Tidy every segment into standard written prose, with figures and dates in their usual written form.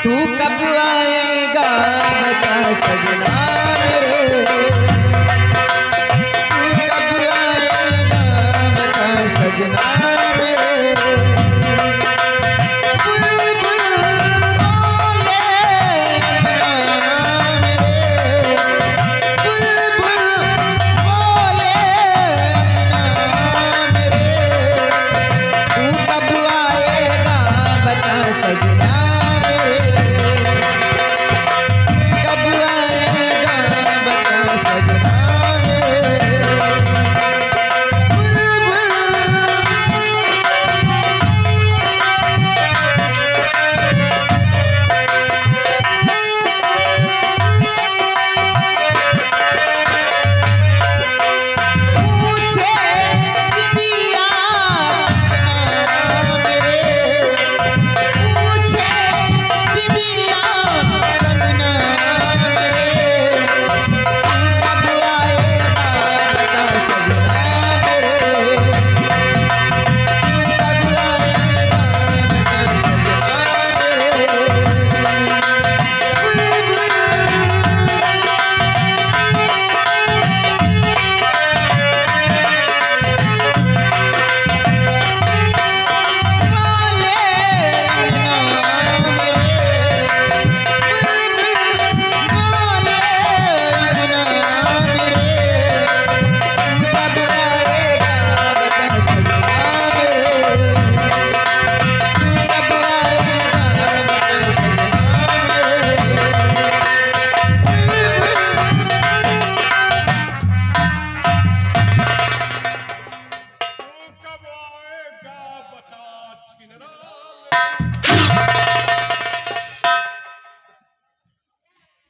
तू कब आएगा बता सजना मेरे, तू कब आएगा बता सजना मेरे।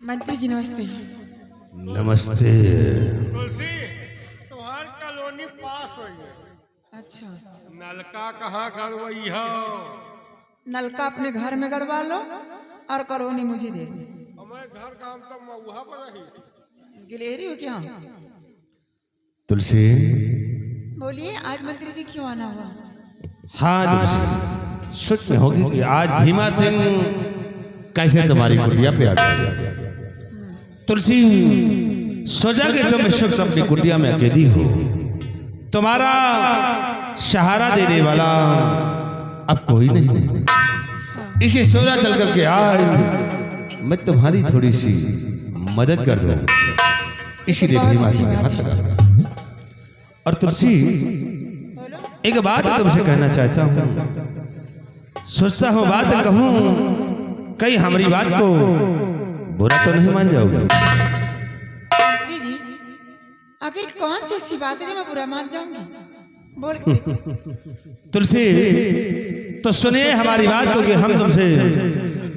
मंत्री जी नमस्ते। नमस्ते। तुलसी तुम्हार कॉलोनी पास हुई है। अच्छा, नलका कहाँ गड़वई हो? नलका अपने घर में गड़वा लो और कॉलोनी मुझे दे दो। हमारे घर काम तो मऊहा पर रही। गिलेरी हो क्या? तुलसी बोलिए, आज मंत्री जी क्यों आना हुआ? हाँ तुलसी, सोच में होगी कि आज भीमा सिंह कैसे तुम्हारी कुटिया पे आ गया। तुलसी सोचा कि तुम इस वक्त अपनी कुटिया में अकेली हो, तुम्हारा सहारा देने वाला अब कोई नहीं है। इसे सोचा चल करके आज मैं तुम्हारी थोड़ी सी मदद कर दूं, इसीलिए भीमा सिंह के हाथ लगा। और तुलसी एक बात तुमसे कहना चाहता हूं, सोचता हूं बात कहूं, कहीं हमारी बात को बुरा तो नहीं मान जाओगे? मंत्री जी, आखिर कौन सी ऐसी बात है जो मैं बुरा मान जाऊंगी? बोल के देखो। तुलसी तो सुनिए हमारी बात तो कि हम तुमसे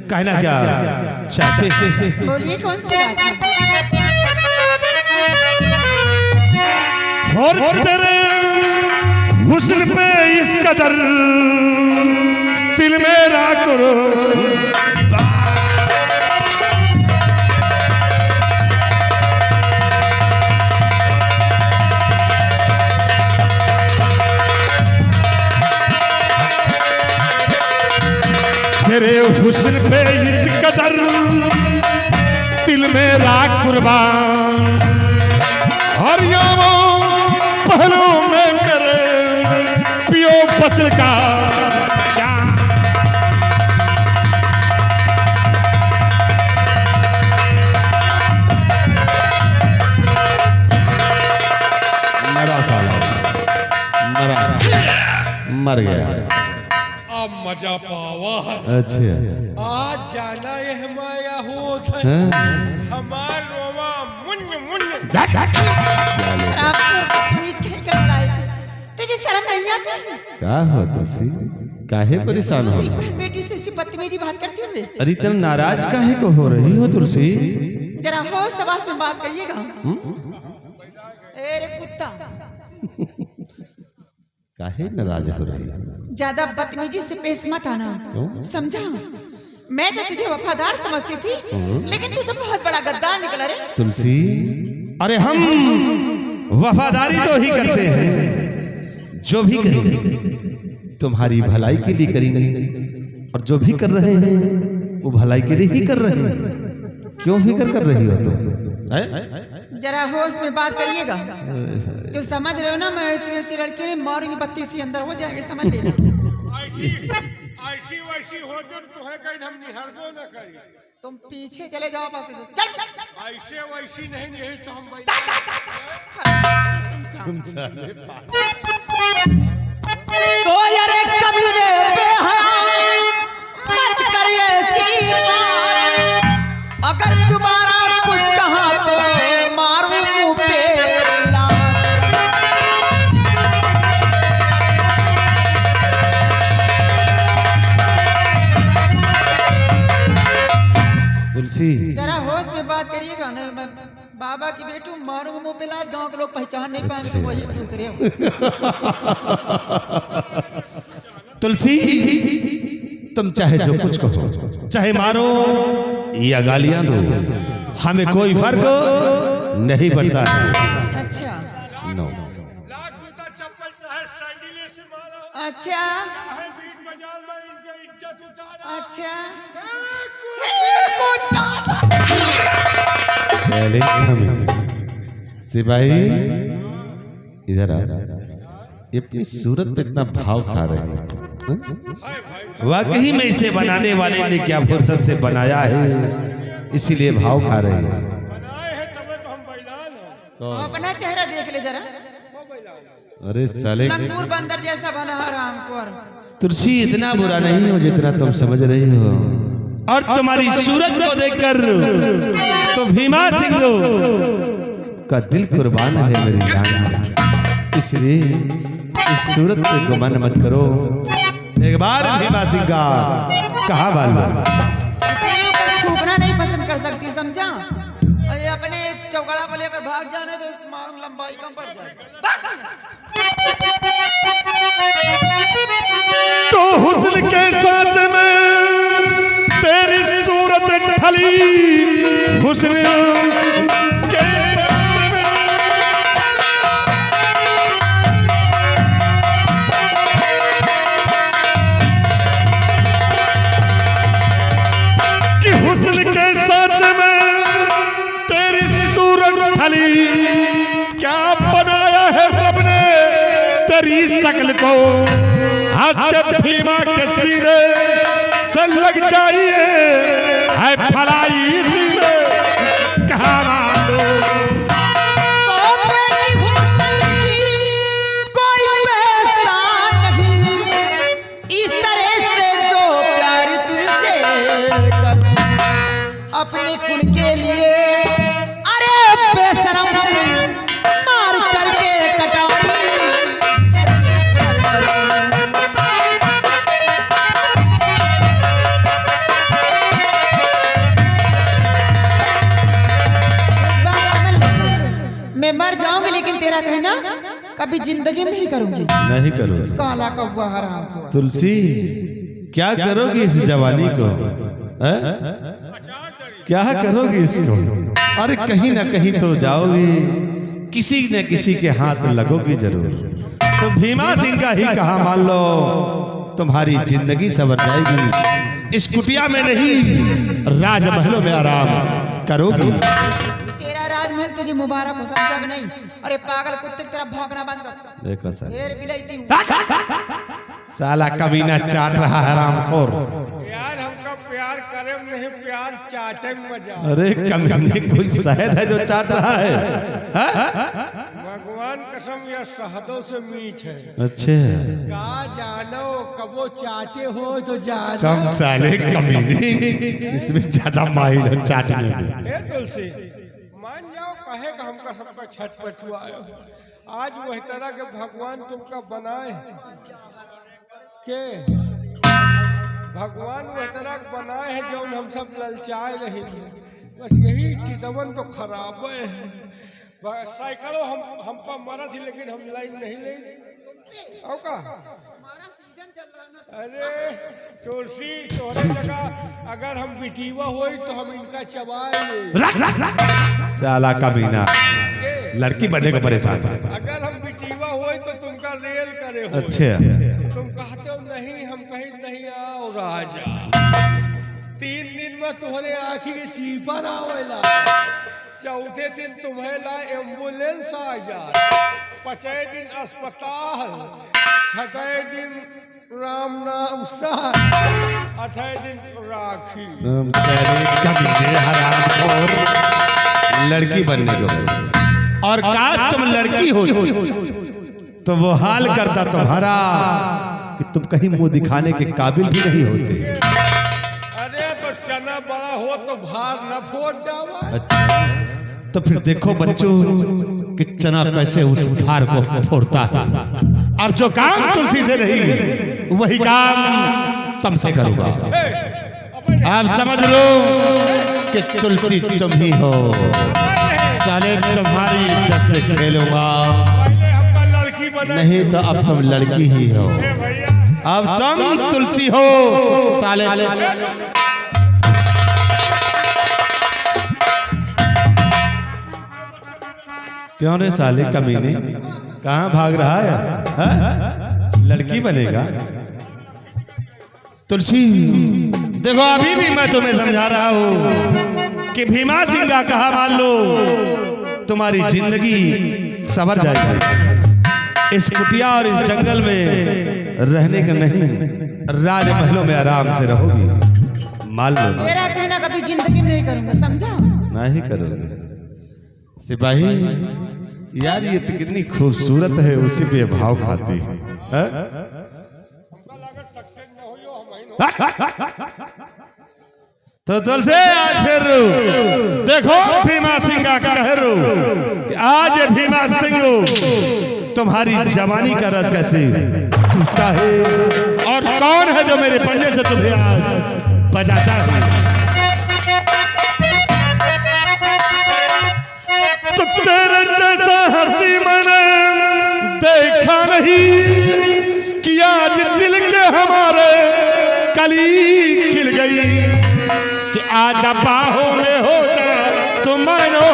कहना क्या चाहते हैं। बोलिए कौन सी बात है? और तेरे हुस्न पे इस कदर दिल मेरा करो, तेरे हुस्न पे इस कदर दिल मेरा कुर्बान, हर यामों पहलू में मेरे पियो फसल का चांद। मरा साला, मर गया। अब मजा पावा है। अच्छा, आज जाना यह माया हो हमार रोमा मुन्य मुन्य। तुझे शर्म नहीं आती? क्या हो तुलसी, काहे परेशान हो? बेटी से ऐसी बदतमीजी बात करती हुए अरे इतना नाराज काहे को हो रही हो तुलसी? जरा होश सवास में बात करिएगा। अरे कुत्ता, काहे नाराज हो रही? ज्यादा बदतमीजी से पेश मत आना, समझा? मैं तो तुझे वफादार समझती थी, लेकिन तू तो बहुत बड़ा गद्दार निकला रे। तुलसी, अरे हम वफादारी तो ही करते हैं, जो भी करेंगे तुम्हारी भलाई के लिए करेंगे, और जो भी कर रहे हैं वो भलाई के लिए ही कर रहे हैं। क्यों फिक्र कर रही हो तुम? जरा होश में बात करिएगा। जो समझ रहे हो ना, मैं ऐसी लड़की ने मारूंगी, 32 ही अंदर हो जाएंगे, समझ लेना। ऐसी वैसी हो जो तुम्हें कहीं हम निहरबो न करी। तुम पीछे चले जाओ, पास से चल। ऐसे वैसी नहीं नहीं तो हम भाई तो यार कभी ने मत करिए ऐसी बात, अगर दोबारा कुछ कहा तो मारूं मुंह पे लात। तुलसी जरा होश में बात करिएगा ना, मैं बाबा की बेटू मारूंगा मुंह पे लात, गांव के लोग पहचान नहीं पाएंगे तो वही दूसरे हो। तुलसी तुम चाहे जो कुछ कहो, चाहे मारो या गालियां दो, हमें कोई फर्क नहीं पड़ता है। अच्छा नो लाख जूता चप्पल चाहे सैंडल से मारो, अच्छा चाहे बीच बाजार में इनकी इज्जत उतारो। अच्छा सिपाही इधर आ। ये अपनी सूरत पे इतना भाव खा रहे हैं। वाकई में इसे बनाने वाले ने क्या फुर्सत से बनाया है, इसीलिए भाव खा रहे हैं। बनाए हैं तबे तो हम बैलान हो। अपना चेहरा देख ले जरा, वो बैलान अरे साले लंगूर बंदर जैसा बना है रामपुर। तुलसी इतना बुरा नहीं हो जितना तुम समझ रही हो, और तुम्हारी सूरत को देखकर तो भीमा सिंह का दिल कुर्बान है मेरी जान। इसलिए इस सूरत पे गुमान मत करो। एक बार भीमा सिंह का कहा बाल तेरे ऊपर थूकना नहीं पसंद कर सकती, समझा? और ये अपने चौकड़ा पर लेकर भाग जाने तो मारूं, लंबाई कम पड़ जाए। तो हुस्न के साथ में तेरी सूरत ढली, हुस्न के साथ में कि हुस्न के साथ में तेरी सूरत ढली, क्या बनाया है रब ने तेरी शक्ल को। आज जब भीमा के सीने से लग जाइए है भलाई इसी में, कहा मानो तो बेटी हुस्न की कोई पहचान नहीं, इस तरह से जो प्यार तुझसे करे अपने कुल के लिए। अरे बेशरम मार करके कटारी, मैं मर जाऊंगी लेकिन तेरा कहना कभी जिंदगी में नहीं करूंगी। नहीं करो काला कौवा हराम को। तुलसी, क्या करोगी इस जवानी को? क्या करोगी इसको? अरे कहीं ना कहीं तो जाओगी, किसी न किसी के हाथ लगोगी जरूर। तो भीमा सिंह का ही कहा मान लो, तुम्हारी जिंदगी संवर जाएगी। इस कुटिया में नहीं, राजमहलों में आराम करोगी। तेरा राजमहल तुझे मुबारक हो, समझा कि नहीं? अरे पागल कुत्ते की तरह भौंकना बंद कर। देखो सर, ढेर बिलाईती हूँ। साला कमीना चाट रहा है रामखोर। यार हमका प्यार करे नहीं, प्यार चाटे में मजा। अरे कमीने कोई शहद है जो चाट रहा है? भगवान कसम यह शहदों से मीठ है। अच्छे का जानो कबो चाटे हो तो जानो। कम साले कमीने, इसमें ज्यादा माहिर है चाटने में। हे तुलसी, मान जाओ कहे का हमका सबका छठ पछुआ आज वही तरह के भगवान तुमका बनाए के भगवान वही तरह के बनाए हैं जो हम सब ललचाए रहे थे। बस यही चितवन तो खराब है। साइकिलों हम पर मरा थी लेकिन हम लाइन नहीं ले। और का अरे तुलसी तोहरे जगह अगर हम बिटीवा होई तो हम इनका चबाए ले। साला कमीना लड़की बनने को परेशान है। अगर हम बिटीवा होई तो तुमका रेल करे हो। अच्छा तो तुम कहते हो नहीं, हम कहीं नहीं आओ राजा। 3 दिन में तुम्हारे आँखी के चीपा ना आवेला, चौथे दिन तुम्हें ला एम्बुलेंस आ जाए, 5वें दिन अस्पताल, 6वें दिन राम नाम सार, 8वें दिन राखी। तुम साले कमीने हरामखोर, लड़की बनने को बोले। और काश तुम लड़की हो तो वो हाल करता तुम्हारा कि तुम कहीं मुंह दिखाने के काबिल भी नहीं होते। अरे तो चना बड़ा हो तो भार न फोड़ जावा। अच्छा, तो फिर देखो बच्चों कि चना कैसे उस भार को फोड़ता है। और जो काम तुलसी से नहीं वही काम तुमसे करूंगा। आप समझ लो कि तुलसी तुम ही हो, साले तुम्हारी इज्जत से खेलूंगा। नहीं तो अब तुम लड़की ही हो, अब तुम तुलसी हो साले। क्यों रे साले कमीने, कहाँ भाग रहा है? हा? लड़की बनेगा? तुलसी देखो, अभी भी मैं तुम्हें समझा रहा हूं कि भीमा सिंह का कहा मान लो तुम्हारी जिंदगी संवर जाएगी। इस कुटिया और इस जंगल में रहने का नहीं, राजमहलों में आराम से रहोगी। मान लो। मेरा कहना कभी जिंदगी नहीं करूंगा, समझा? नहीं करोगे। सिपाही यार, ये तो कितनी खूबसूरत है, उसी पे भाव खाती है। तो तुलसी आज फिर देखो भीमा सिंह का कहर कि आज भीमा सिंह तुम्हारी जवानी का रस कैसे चूसता है, और कौन है जो मेरे पंजे से तुम्हें आज बजाता है। तो तेरे जैसा हंसी मैंने देखा नहीं कि आज दिल के हमारे कली खिल गई कि आज बाहों में हो जा तुम मानो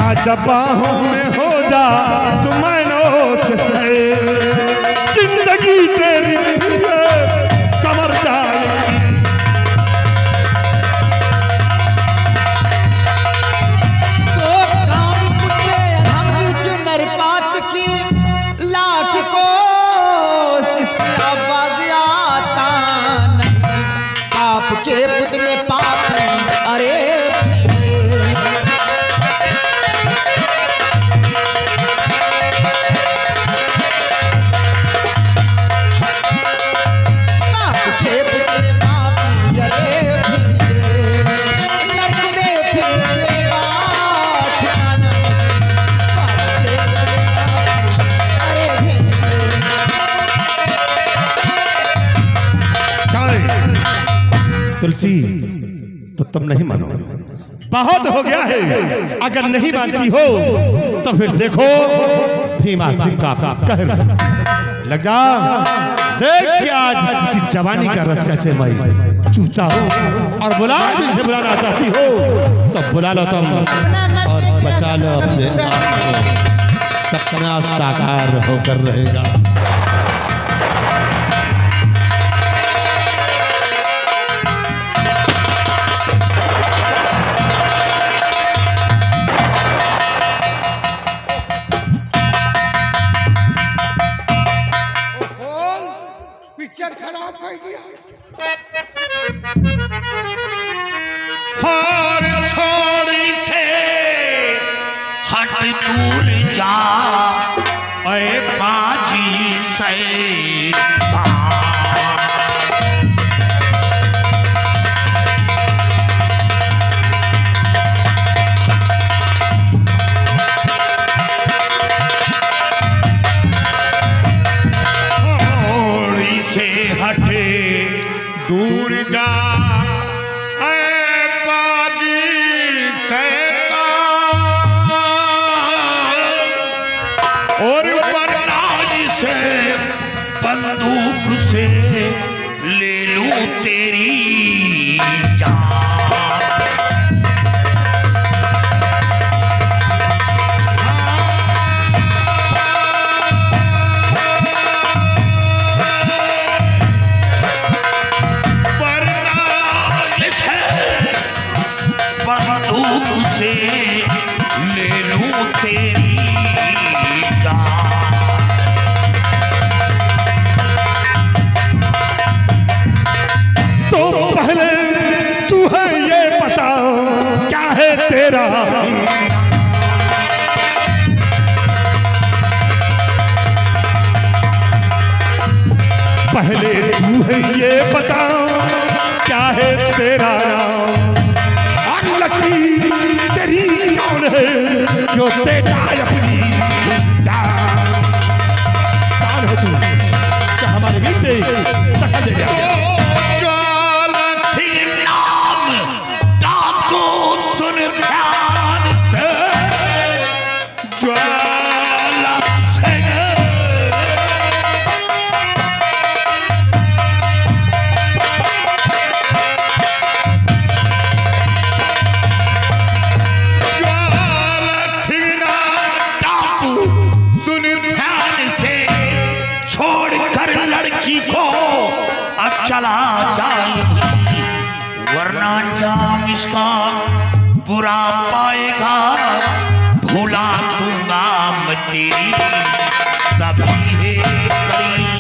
आज बाहों में हो जा तुम मानो से जिंदगी तेरी समर जाएगी। तो काम कुत्ते हम चुनर पात की लाख कोशिश की आवाज आता नहीं, आपके पुतले पाप अरे तुलसी, तो तुम नहीं मानो, बहुत हो गया है। अगर नहीं मानती हो तो फिर देखो भीमा सिंह का कहर। लग जा, देख कि आज किसी जवानी का रस कैसे मैं चूसता हूँ। और बुला, जिसे बुलाना चाहती हो तो बुला लो तुम, और बचा लो अपने आप को, सपना साकार होकर रहेगा। पिक्चर खराब कर दिया। हार छोड़ी से हट दूर जा, ऐ पाजी लूं तेरी जान। बंदूक से ले लूं तेरी जान। तो पहले तू है ये बता क्या है तेरा, पहले तू है ये बता क्या है तेरा नाम, और लकी तेरी कौन है जो देता अपनी जान। कौन है तू जो हमारे बीते दखल दे दिया? चला जाए वरना अंजाम इसका बुरा पाएगा। भुला दूंगा मैं तेरी सभी करी।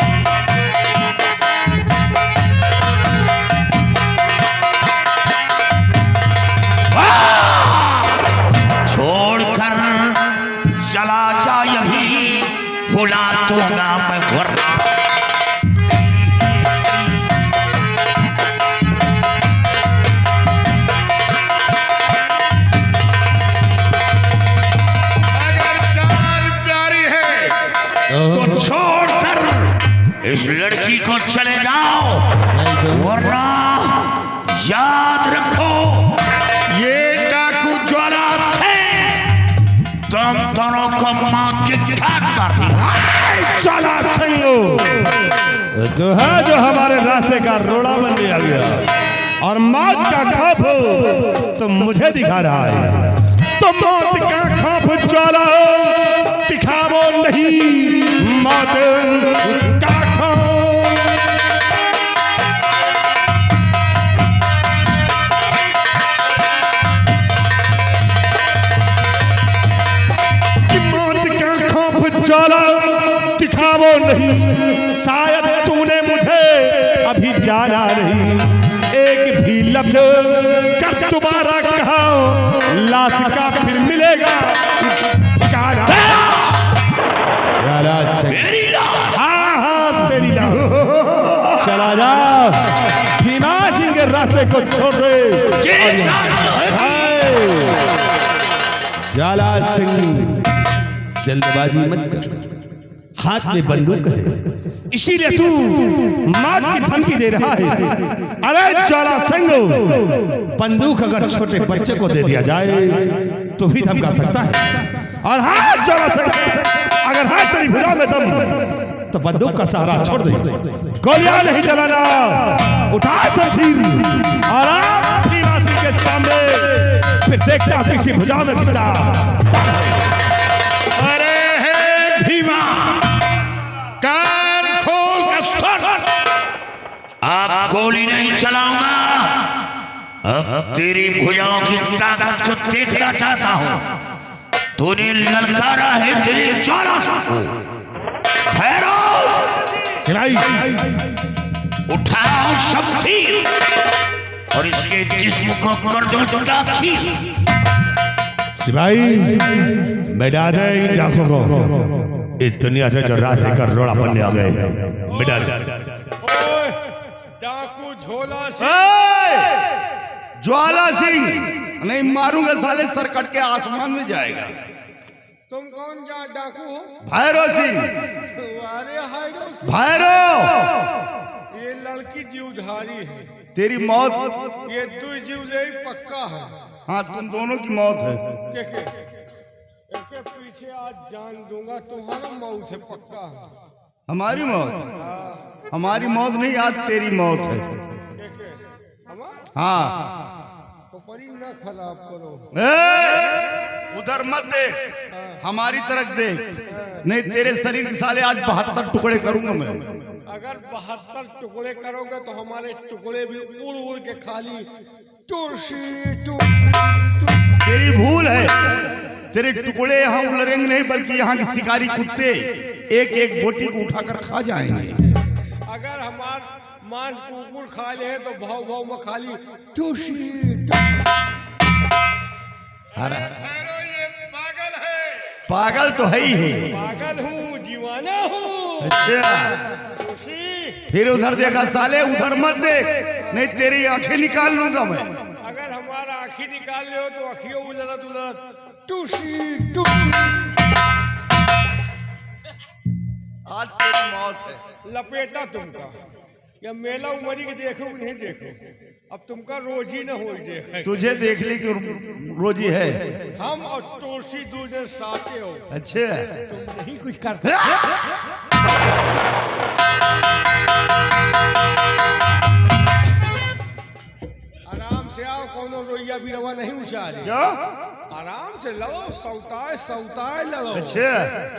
छोड़कर चला जाए अभी भुला दूंगा मैं वरना। तो छोड़कर इस लड़की को चले जाओ वरना याद रखो ये डाकू ज्वाला थे तुम दोनों को मौत की घाट कर दी। ज्वाला सिंह तो है जो हमारे रास्ते का रोड़ा बन लिया गया और मौत का खौफ तो मुझे दिखा रहा है। तो मौत का खौफ ज्वाला दिखावो नहीं मौत का खौफ। कि मौत का खौफ ज्वाला दिखावो नहीं, शायद तूने मुझे अभी जाना नहीं। एक भी लफ्ज कर दोबारा कहा लाश का फिर मिलेगा ठिकाना। हाँ हाँ तेरी लाश। चला जा भीमा सिंह के रास्ते को छोड़ दे। ज्वाला सिंह जल्दबाजी मत कर, हाथ में बंदूक है इसीलिए तू मौत की धमकी दे रहा है। अरे ज्वाला सिंह बंदूक अगर छोटे बच्चे को दे दिया जाए तो भी धमका सकता है। और हाँ ज्वाला सिंह अगर हाथ तेरी भुजा में दम तो बंदूक का सहारा छोड़ दे, गोलियां नहीं चलाना, उठा शमशीर और आप भीमा सिंह के सामने फिर देखता किसी भुजा में कितना। अरे हे भीमा कान खोल कर सुन, अब गोली नहीं चलाऊंगा, अब तेरी भुजाओं की ताकत को देखना चाहता हूं। तूने ललकारा है तेरे ज्वाला को, भैरव सिपाही उठाओ शमशीर और इसके जिस्म को कर दो दाखिल। सिपाही मिटा दे इन डाकुओं को, इस दुनिया से जो रास्ते का रोड़ा बनने आ गए हैं मिटा दे। डाकू झोला सिंह, ज्वाला सिंह नहीं मारूंगा साले, सर कट के आसमान में जाएगा। तुम कौन जा डाकू हो? भैरव सिंह। अरे हाय भैरव ये लड़की जीवधारी है, तेरी मौत ये दो जीव ले पक्का है। हाँ तुम दोनों की मौत है। के पीछे आज जान दूंगा, तुम्हारा मौत है पक्का है। हमारी मौत? हमारी मौत नहीं, आज तेरी मौत है। हाँ तो परी ना खराब करो। उधर मत देख, हमारी तरफ देख, नहीं तेरे शरीर के साले आज 72 टुकड़े करूंगा मैं। अगर 72 टुकड़े करोगे तो हमारे टुकड़े भी उड़ उड़ के खाली तुलसी तेरी भूल है, तेरे टुकड़े यहाँ उलरेंगे नहीं बल्कि यहाँ के शिकारी कुत्ते एक एक बोटी को उठाकर खा जाएंगे। अगर हमार मांस कुकुर खा ले तो भाव भाव में खाली तुलसी। पागल तो है ही है। पागल हूँ, दीवाना हूँ। अच्छा तुलसी फिर उधर देखा साले, उधर मत देख, नहीं तेरी आंखें निकाल लूंगा मैं। अगर हमारा आँखी निकाल ले हो तो आँखियों उलट उलट तुलसी। आज तेरी मौत है। लपेटा तुमका या मेला उमरी के देखो कि नहीं देखो, अब तुमका रोजी न हो देखे। तुझे देख ली कि रोजी है। हम और तुलसी दूसरे साथे हो। अच्छे तुम नहीं कुछ करते। आराम से आओ, कोनो रोइया भी रवा नहीं उछाले। क्या आराम से लड़ो, सौताए सौताए लड़ो। अच्छे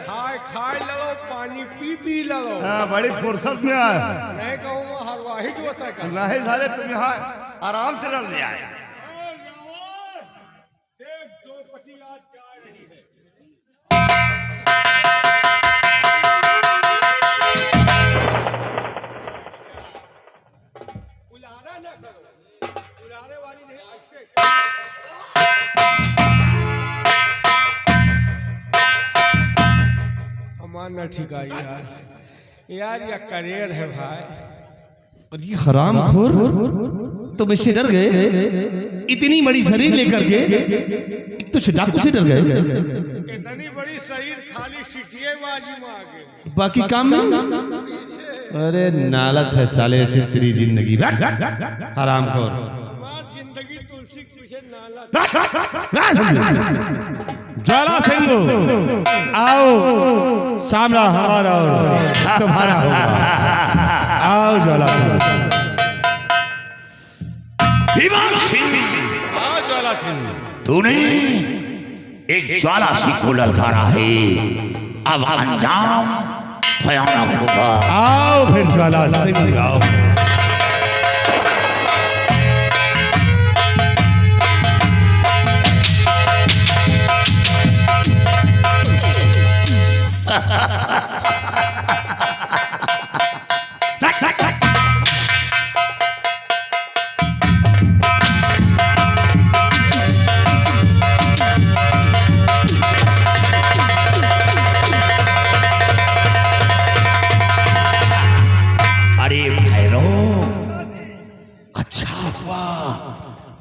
खाए खाए लड़ो, पानी पी पी लड़ो। हाँ, बड़ी फुर्सत में आए। नहीं कहूँगा हरवाही जो होता है। नहीं साले तुम यहाँ आराम से लड़ लिया है। उलारा ना करो, उलारे वाली नहीं ऐसे। हमारा ठीक है यार, यार ये करियर है भाई। और ये हराम खोर, तुम इससे डर गए? इतनी बड़ी शरीर लेकर के तो डाकू से डर गए? इतनी बड़ी शरीर खाली सिटिये बाजी में आ गए, बाकी काम में? अरे नालत है साले से तेरी जिंदगी। हराम खोर। हमारी जिंदगी तुलसी के पीछे नाला। ज्वाला सिंह आओ, सामना हमारा और तुम्हारा होगा। आओ ज्वाला सिंह। भीमा सिंह, आओ ज्वाला सिंह। तूने एक ज्वाला सिंह को ललकारा है, अब अंजाम भयानक होगा। आओ फिर ज्वाला सिंह आओ।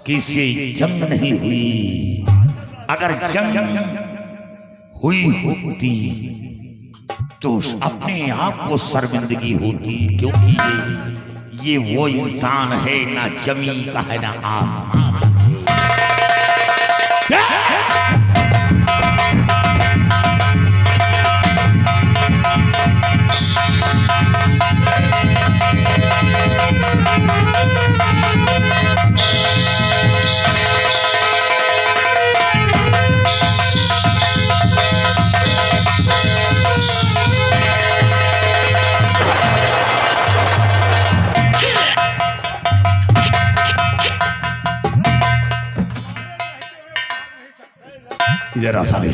किसी जंग नहीं हुई, अगर जंग हुई होती तो अपने आप को शर्मिंदगी होती, क्योंकि ये वो इंसान है ना जमीन का है ना आसमान का। इधर आ साले,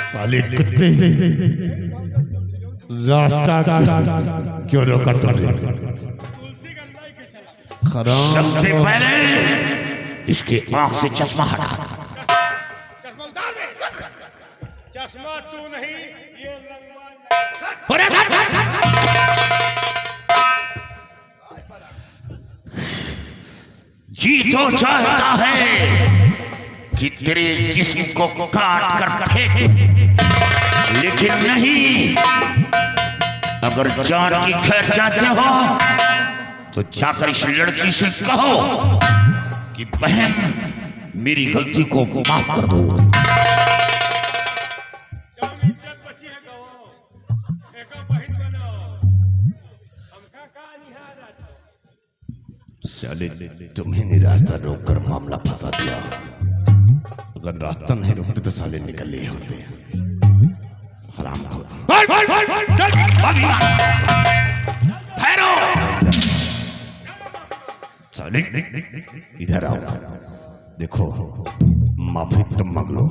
साले कुत्ते, रास्ता क्यों रोका तुमने? सबसे पहले इसके आंख से चश्मा हटा। चश्मा उतार दे। चश्मा तू नहीं, ये रंगमान। जी तो चाहता है कि तेरे जिस्म को काट कर फेंक, लेकिन नहीं। अगर जान की खैर चाहते हो तो जाकर इस लड़की से कहो कि बहन मेरी गलती को माफ कर दो। इज्जत बची है गवाओ, एका बहिन बनाओ। हमका का निहारा था। साले तुम्हें नहीं रास्ता रोककर मामला फंसा दिया। अगर रास्ता नहीं रोकते तो साले निकल लिए होते। हराम खोर। साले इधर आओ। देखो माफी तुम मांग लो,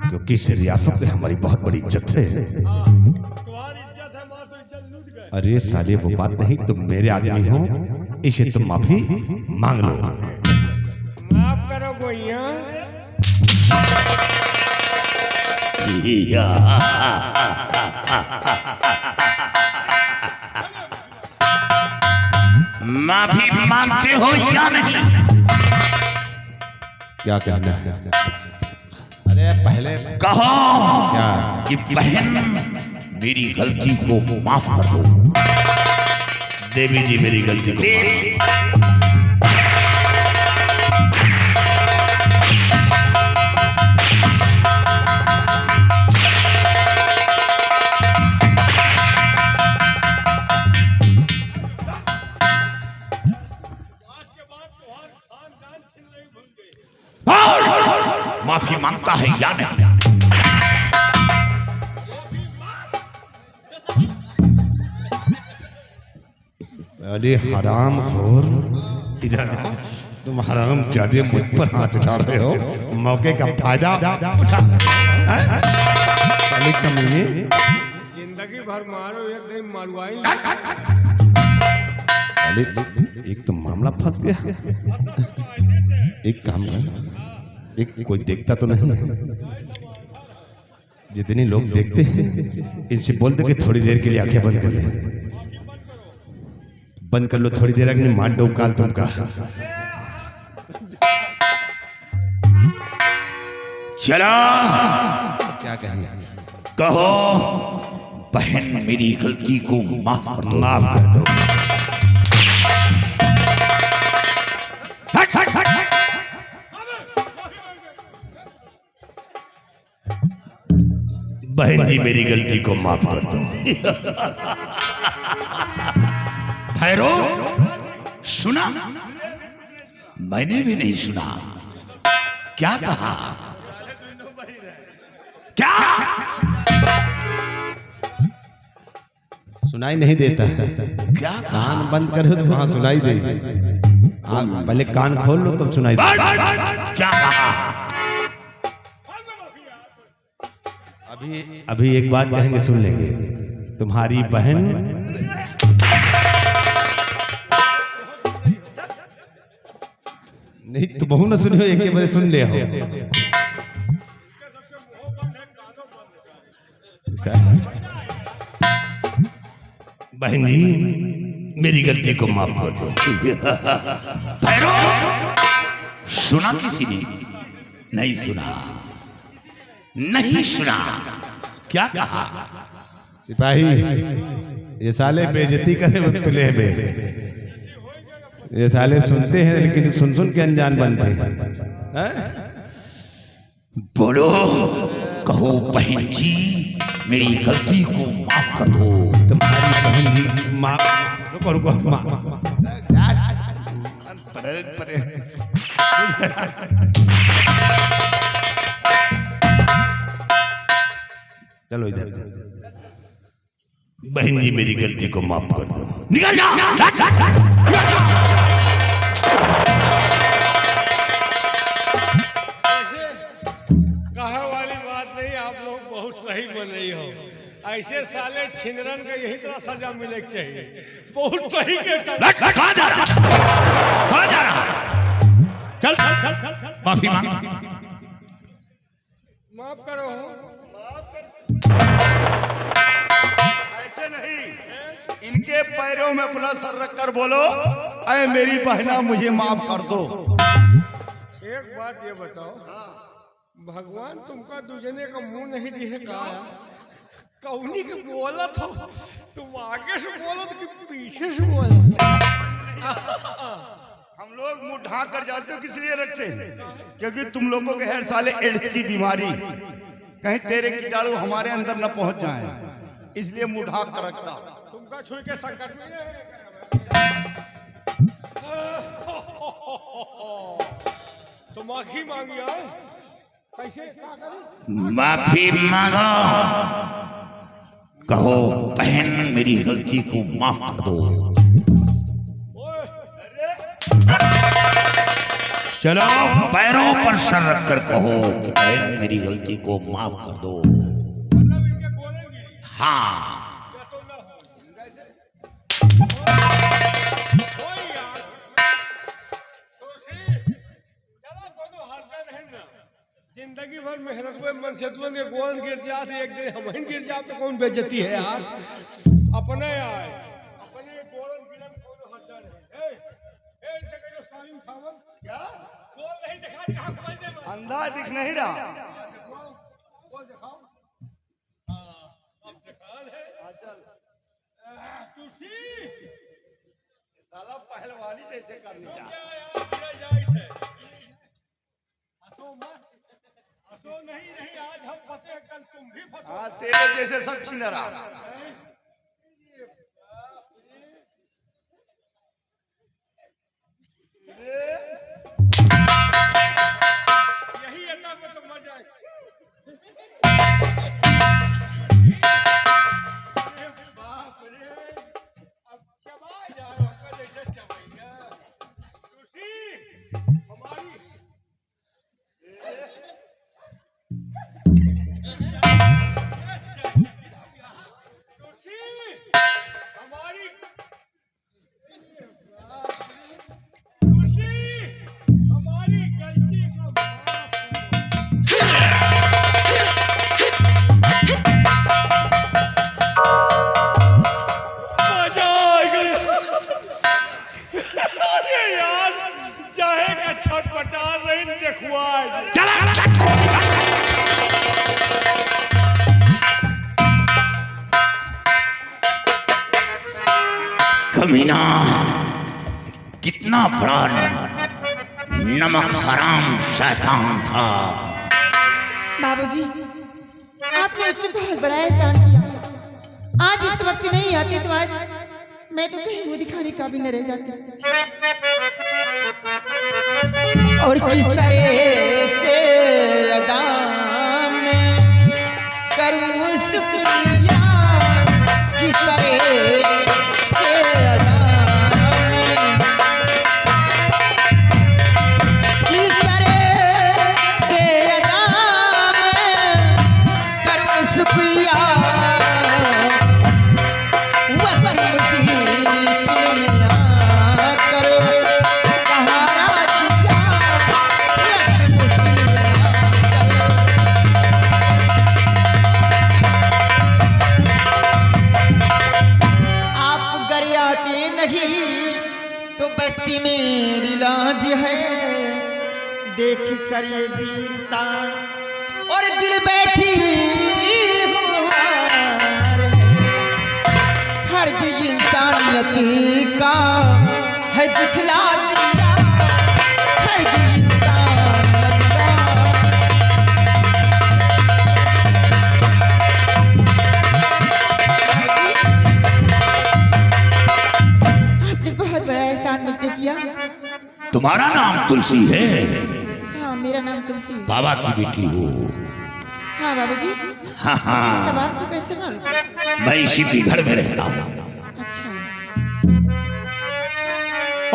क्योंकि इस रियासत में हमारी बहुत बड़ी इज्जत है। तुम्हारी इज्जत है, माँ तो इज्जत लूट गए। अरे साले वो बात नहीं, तुम मेरे आदमी हो, इसे तुम माफी मांग लो। माफ करो गोइया। माफी मांगते हो या नहीं? क्या कहना है? अरे पहले कहो क्या? कि बहन मेरी गलती को माफ कर दो। देवी जी मेरी गलती को माफी मांगता है या नहीं? अरे हराम खोर, इधर आओ। तुम हराम जादे मुझ पर हाथ उठा रहे हो, मौके का फायदा उठा। साले कमीने, जिंदगी भर मारो, एक दिन मारवाई। साले एक तो मामला फंस गया। एक काम कर, एक कोई देखता तो नहीं है। जितने लोग देखते हैं इनसे बोल दे कि थोड़ी देर के लिए आंखें बंद कर ले। बंद कर लो थोड़ी देर, अग्नि मार दो काल तुमका। चलो क्या कहें? कहो बहन मेरी गलती को माफ कर दो। माफ कर दो। बहन जी मेरी गलती को माफ कर दो। भैरो सुना? मैंने भी नहीं सुना। क्या कहा? क्या? सुनाई नहीं देता। क्या कान बंद करो तो वहां सुनाई दे। पहले कान खोल लो तब सुनाई दे। क्या कहा? अभी एक बात कहेंगे, सुन लेंगे। तुम्हारी बहन नहीं तो बहु न सुनियो, एक बार सुन ले हो। बहन जी मेरी गलती को माफ कर दो। भैरो सुना किसी ने? नहीं सुना, नहीं सुना। क्या कहा? सिपाही ये साले बेइज्जती करे में तुले बे। ये साले सुनते हैं लेकिन सुन सुन के अनजान बनते हैं। बोलो, कहो बहन जी मेरी गलती को माफ कर दो। तुम्हारी बहन जी माफ। रुको रुको चलो इधर। बहन जी मेरी गलती को माफ कर दो। निकल जा। ऐसे कहा वाली बात नहीं, आप लोग बहुत सही बोले हो। ऐसे साले छिंदरन का यही तरह सजा मिले के चाहिए। बहुत सही के कहाँ जा रहा? कहाँ जा रहा? चल माफी मांग। माफ करो। ऐसे नहीं, इनके पैरों में अपना सर रख कर बोलो, अरे मेरी बहना मुझे माफ कर दो। एक बात ये बताओ, भगवान तुमका दूजने का मुंह नहीं दिए कहा? कौनी के बोलत हो? तुम आगे से बोलत कि पीछे से बोलत? हम लोग मुंह ढांक कर जाते हो किस लिए रखते हैं? क्योंकि तुम लोगों के हर साले एड्स की बीमारी, कहीं तेरे कीटाणु हमारे अंदर न पहुंच जाए, इसलिए मुंह ढांक कर रखता। तुमका छुई के संकट में तो माफी मांगी है कैसे क्या करूं? माफी मांगो, कहो बहन मेरी गलती को माफ कर दो। ओए चलो पैरों पर सर रखकर कहो कि बहन मेरी गलती को माफ कर दो। मतलब इनके बोलेंगे हाँ या तो ना हो यार। तुलसी चलो दोनों हारते नहीं ना। जिंदगी भर मेहनत हुए मन से तुम के गोल गिर जाते एक दिन हम गिर जाओ तो कौन बेइज्जती है यार। अपने यार अपने गोल गिरन कौन हटता नहीं। ए इनसे कहो सालिम खावन क्या गोल नहीं दिखा कहां खोल दे मैं। अंधा दिख नहीं रहा? गोल दिखाओ। हां अब दिखा है। तुलसी साला पहलवानी जैसे करनी क्या चाहिए। यार गिर जाए थे। हंसो मत हंसो नहीं नहीं आज हम फंसे कल तुम भी फंसो। हाँ तेरे जैसे सब छिनरा। यही अदा में तो मजा है। अरे बाप रे अब चबा जाए होगा जैसे चबाएगा। तुलसी हमारी तुलसी हमारी तुलसी हमारी गलती को माफ करो। मजा आ गया। अरे यार चाहे का छटपटा नहीं देखुआ। कमीना कितना बड़ा नमक हराम शैतान था। बाबूजी आपने अपने बहुत बड़ा एहसान किया। आज इस वक्त नहीं आते तो आज मैं तो कहीं मुंह दिखाने का भी न रह जाती। और किस तरह से अदा मैं करूं शुक्रिया, किस तरह से अदा मैं, किस तरह से अदा मैं करूं शुक्रिया। वक्त मुसीबत में आकर सहारा दिया, वक्त मुसीबत में आकर। आप घर आते नहीं तो बस्ती मेरी लाज है, देख कर ये वीरता और दिल बैठी हार है। फर्ज इंसानियत का है दिखला दिया, फर्ज इंसानियत का। आपने बहुत बड़ा एहसान मुझ पे किया। तुम्हारा नाम तुलसी है? हाँ मेरा नाम तुलसी है। बाबा की बेटी हो? हाँ बाबूजी। हाँ हाँ सब आपको कैसे मालूम? मैं इसी के घर में रहता हूँ। अच्छा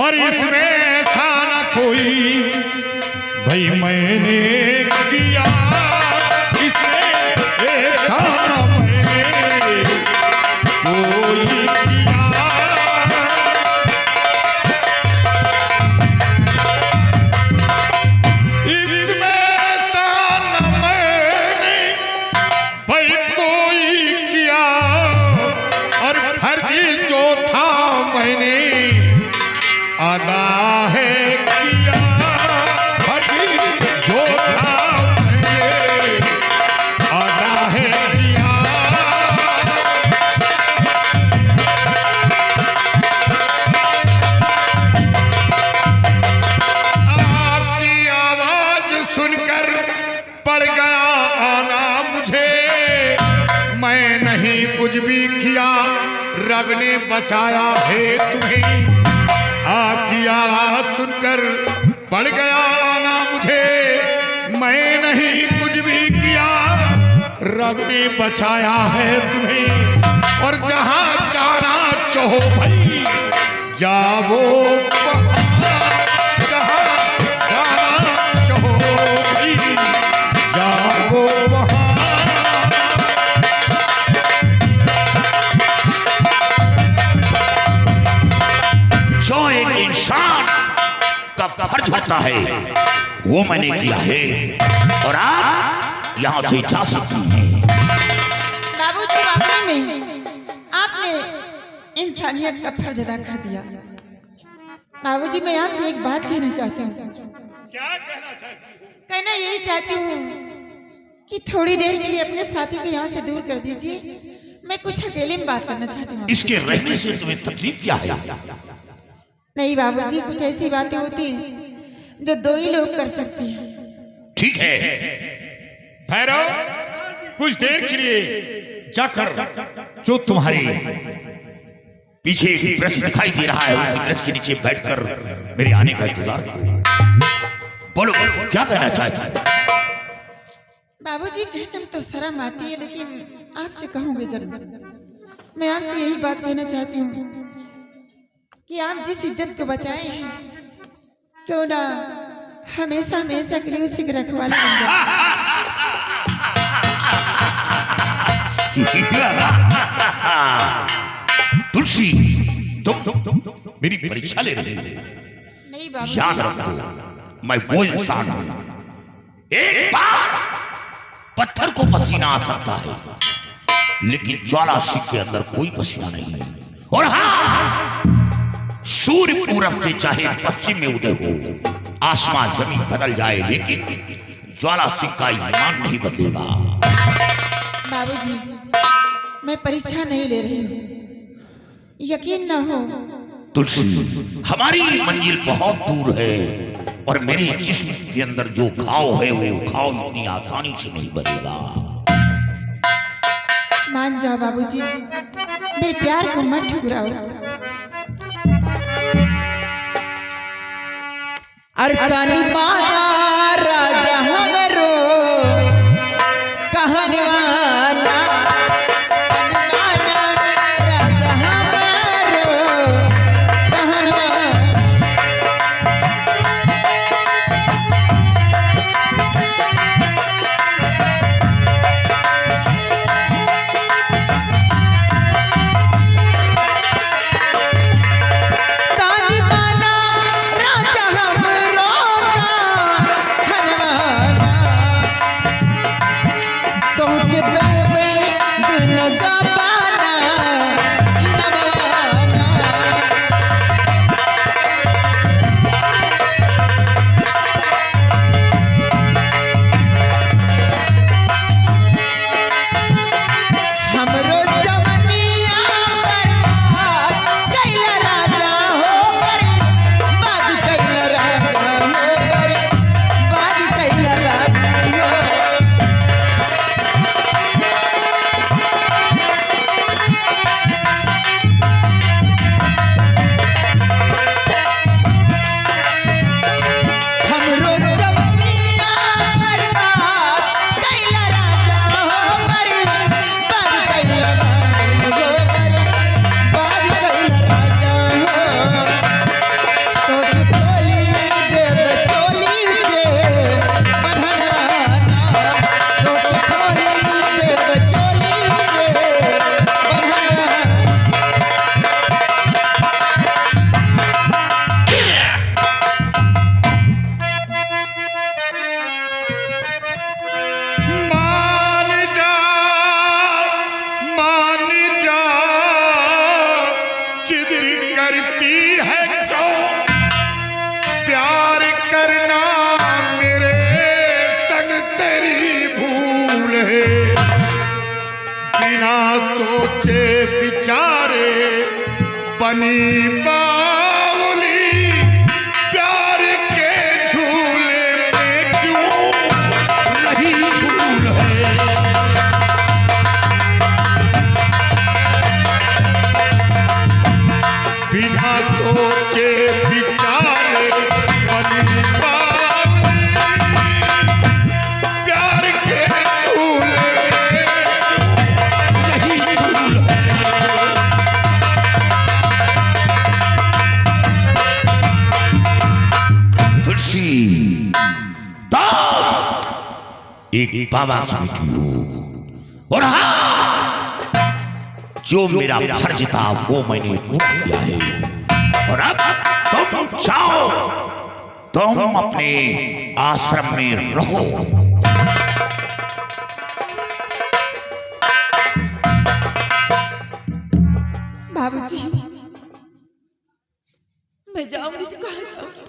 और इसमें था ना कोई भाई मैंने किया, इसमें था ना मैंने कोई किया। इसमें था ना मैंने भाई कोई किया, और फर्ज जो था मैंने अदा है किया। फर्ज जो था मैंने अदा है किया। आपकी आवाज सुनकर पड़ गया आना मुझे, मैं नहीं कुछ भी किया, रब ने बचाया है तुम्हें। आपकी आवाज सुनकर पड़ गया ना मुझे, मैं नहीं कुछ भी किया, रब ने बचाया है तुम्हें। और जहां जाना चाहो भाई जाओ, जहां जाना चाहो भाई जाओ वहां। जो एक इंसान का फर्ज होता है वो मैंने किया है, और आप यहाँ से जा सकती हैं। बाबूजी वाकई में आपने इंसानियत का फर्ज अदा कर दिया। बाबूजी मैं आपसे एक बात कहना चाहती हूँ। क्या कहना चाहती हूँ? कहना यही चाहती हूँ कि थोड़ी देर के लिए अपने साथी को यहाँ से दूर कर दीजिए। मैं कुछ अकेले में बात करना चाहती हूँ। इसके रहने से तुम्हें तकलीफ क्या है? नहीं बाबूजी, कुछ ऐसी बातें होती हैं जो दो ही लोग कर सकते हैं। ठीक है, भैरव कुछ देर के लिए जाकर जो तुम्हारी पीछे एक ब्रश दिखाई दे रहा है उस ब्रश के नीचे बैठकर मेरे आने का इंतजार करो। बोलो क्या कहना चाहते हैं? बाबूजी कहने में तो शर्म आती है, लेकिन आपसे कहूँगी जरूर। मैं आपसे यही बात कहना चाहती हूँ कि आप जिस इज्जत को बचाए हैं, क्यों ना हमेशा हमेशा के लिए उसी के रखवाले बन जाए। तुलसी तुम मेरी परीक्षा ले रही हो। नहीं बाबूजी, याद रखो मैं वो इंसान हूं, एक बार पत्थर को पसीना आ सकता है लेकिन ज्वाला सिंह के अंदर कोई पसीना नहीं। और हाँ, सूर्य पूरब से चाहे पश्चिम में उदय हो, आसमान जमीन बदल जाए, लेकिन ज्वाला सिंह का ईमान नहीं बदलेगा। बाबूजी मैं परीक्षा नहीं ले रही हूँ, यकीन ना हो। तुलसी हमारी मंजिल बहुत दूर है और मेरे जिस्म के अंदर जो घाव है वो घाव इतनी आसानी से नहीं बनेगा। मान जाओ बाबूजी, मेरे प्यार को मत ठुकराओ। अरतानी माना राजा हमरो कहनवाना, माना राजा हमरो कहनवाना। तानी माना राजा हमरो कहनवाना, तुमके देवे दिन जबाना इनवाना। हमरो जवनिया बर्बाद कैला राजा हो, बर्बाद कैला राजा हो, बर्बाद कैला राजा हो। हमरो जवनिया बर्बाद कैला राजा हो, बर्बाद कैला राजा हो, बर्बाद कैला राजा हो। तोके खोली देव चोली के बंधनवाना, तोके खोली देव चोली के बंधनवाना। मान जा मान जा, जिद करती है तो प्यार करना मेरे संग तेरी भूल है। बिना सोचे विचारे बनी बावली, प्यार के झूले में क्यों नहीं झूल है। बिना सोचे विचारे बनी तुलसी तुम एक बाबा की बेटी हो और हाँ, जो मेरा फर्ज था वो मैंने पूरा किया है। और अब तुम जाओ, तुम अपने आश्रम में रहो। बाबूजी, मैं जाऊंगी तो कहाँ जाऊंगी?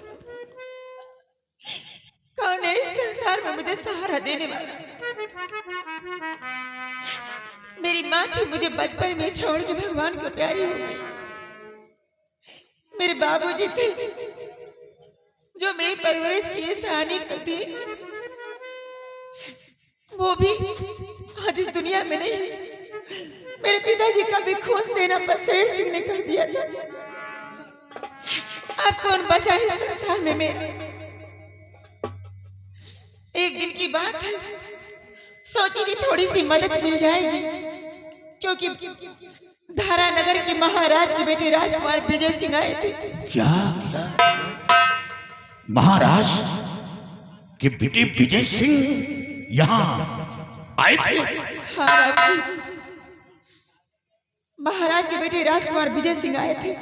कौन है इस संसार में मुझे सहारा देने वाला? मेरी माँ थी, मुझे बचपन में छोड़ के भगवान को प्यारी हो गई। मेरे बाबूजी थे जो मेरी परवरिश की सहानी करती, वो भी आज इस दुनिया में नहीं है। मेरे पिताजी का भी खून सेना पर शेर सिंह ने कर दिया था। अब कौन बचा है संसार में मेरा? एक दिन की बात है, सोची थी थोड़ी सी मदद मिल जाएगी, क्योंकि धारा नगर के महाराज के बेटे राजकुमार विजय सिंह आए थे। क्या महाराज के बेटे विजय सिंह यहाँ आए थे? हाँ बाबूजी, महाराज के बेटे राजकुमार विजय सिंह आए थे।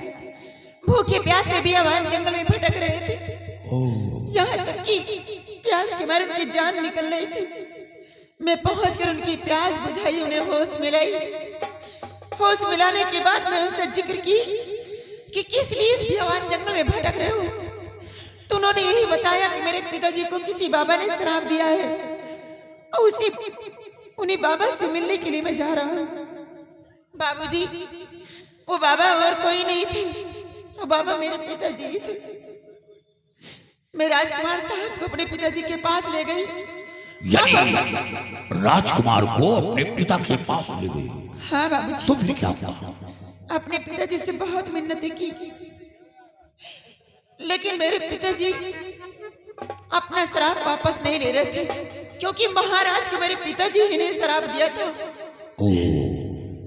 भूखे प्यासे बियावान जंगल में भटक रहे थे। यहाँ तक कि प्यास के मारे उनकी जान निकल रही थी। मैं पहुंचकर उनकी प्यास बुझाई, उन्हें होश मिलाई। होश मिलाने के बाद मैं उनसे जिक्र की कि किस लिए इस बियावान जंगल में भटक रहे हो। तो उन्होंने यही बताया कि मेरे पिताजी को किसी बाबा ने श्राप दिया है और उन्हीं बाबा से मिलने के लिए मैं जा रहा हूँ। बाबूजी, वो बाबा और कोई नहीं थे, वो बाबा मेरे पिताजी ही थे। मैं राजकुमार साहब को अपने पिताजी के पास ले गई। यानी राजकुमार को अपने पिता के पास ले गई? हाँ बाबूजी। तो फिर क्या हुआ? अपने पिताजी से बहुत मिन्नतें की, लेकिन मेरे पिताजी अपना श्राप वापस नहीं ले रहे थे, क्योंकि महाराज को मेरे पिताजी ही ने श्राप दिया था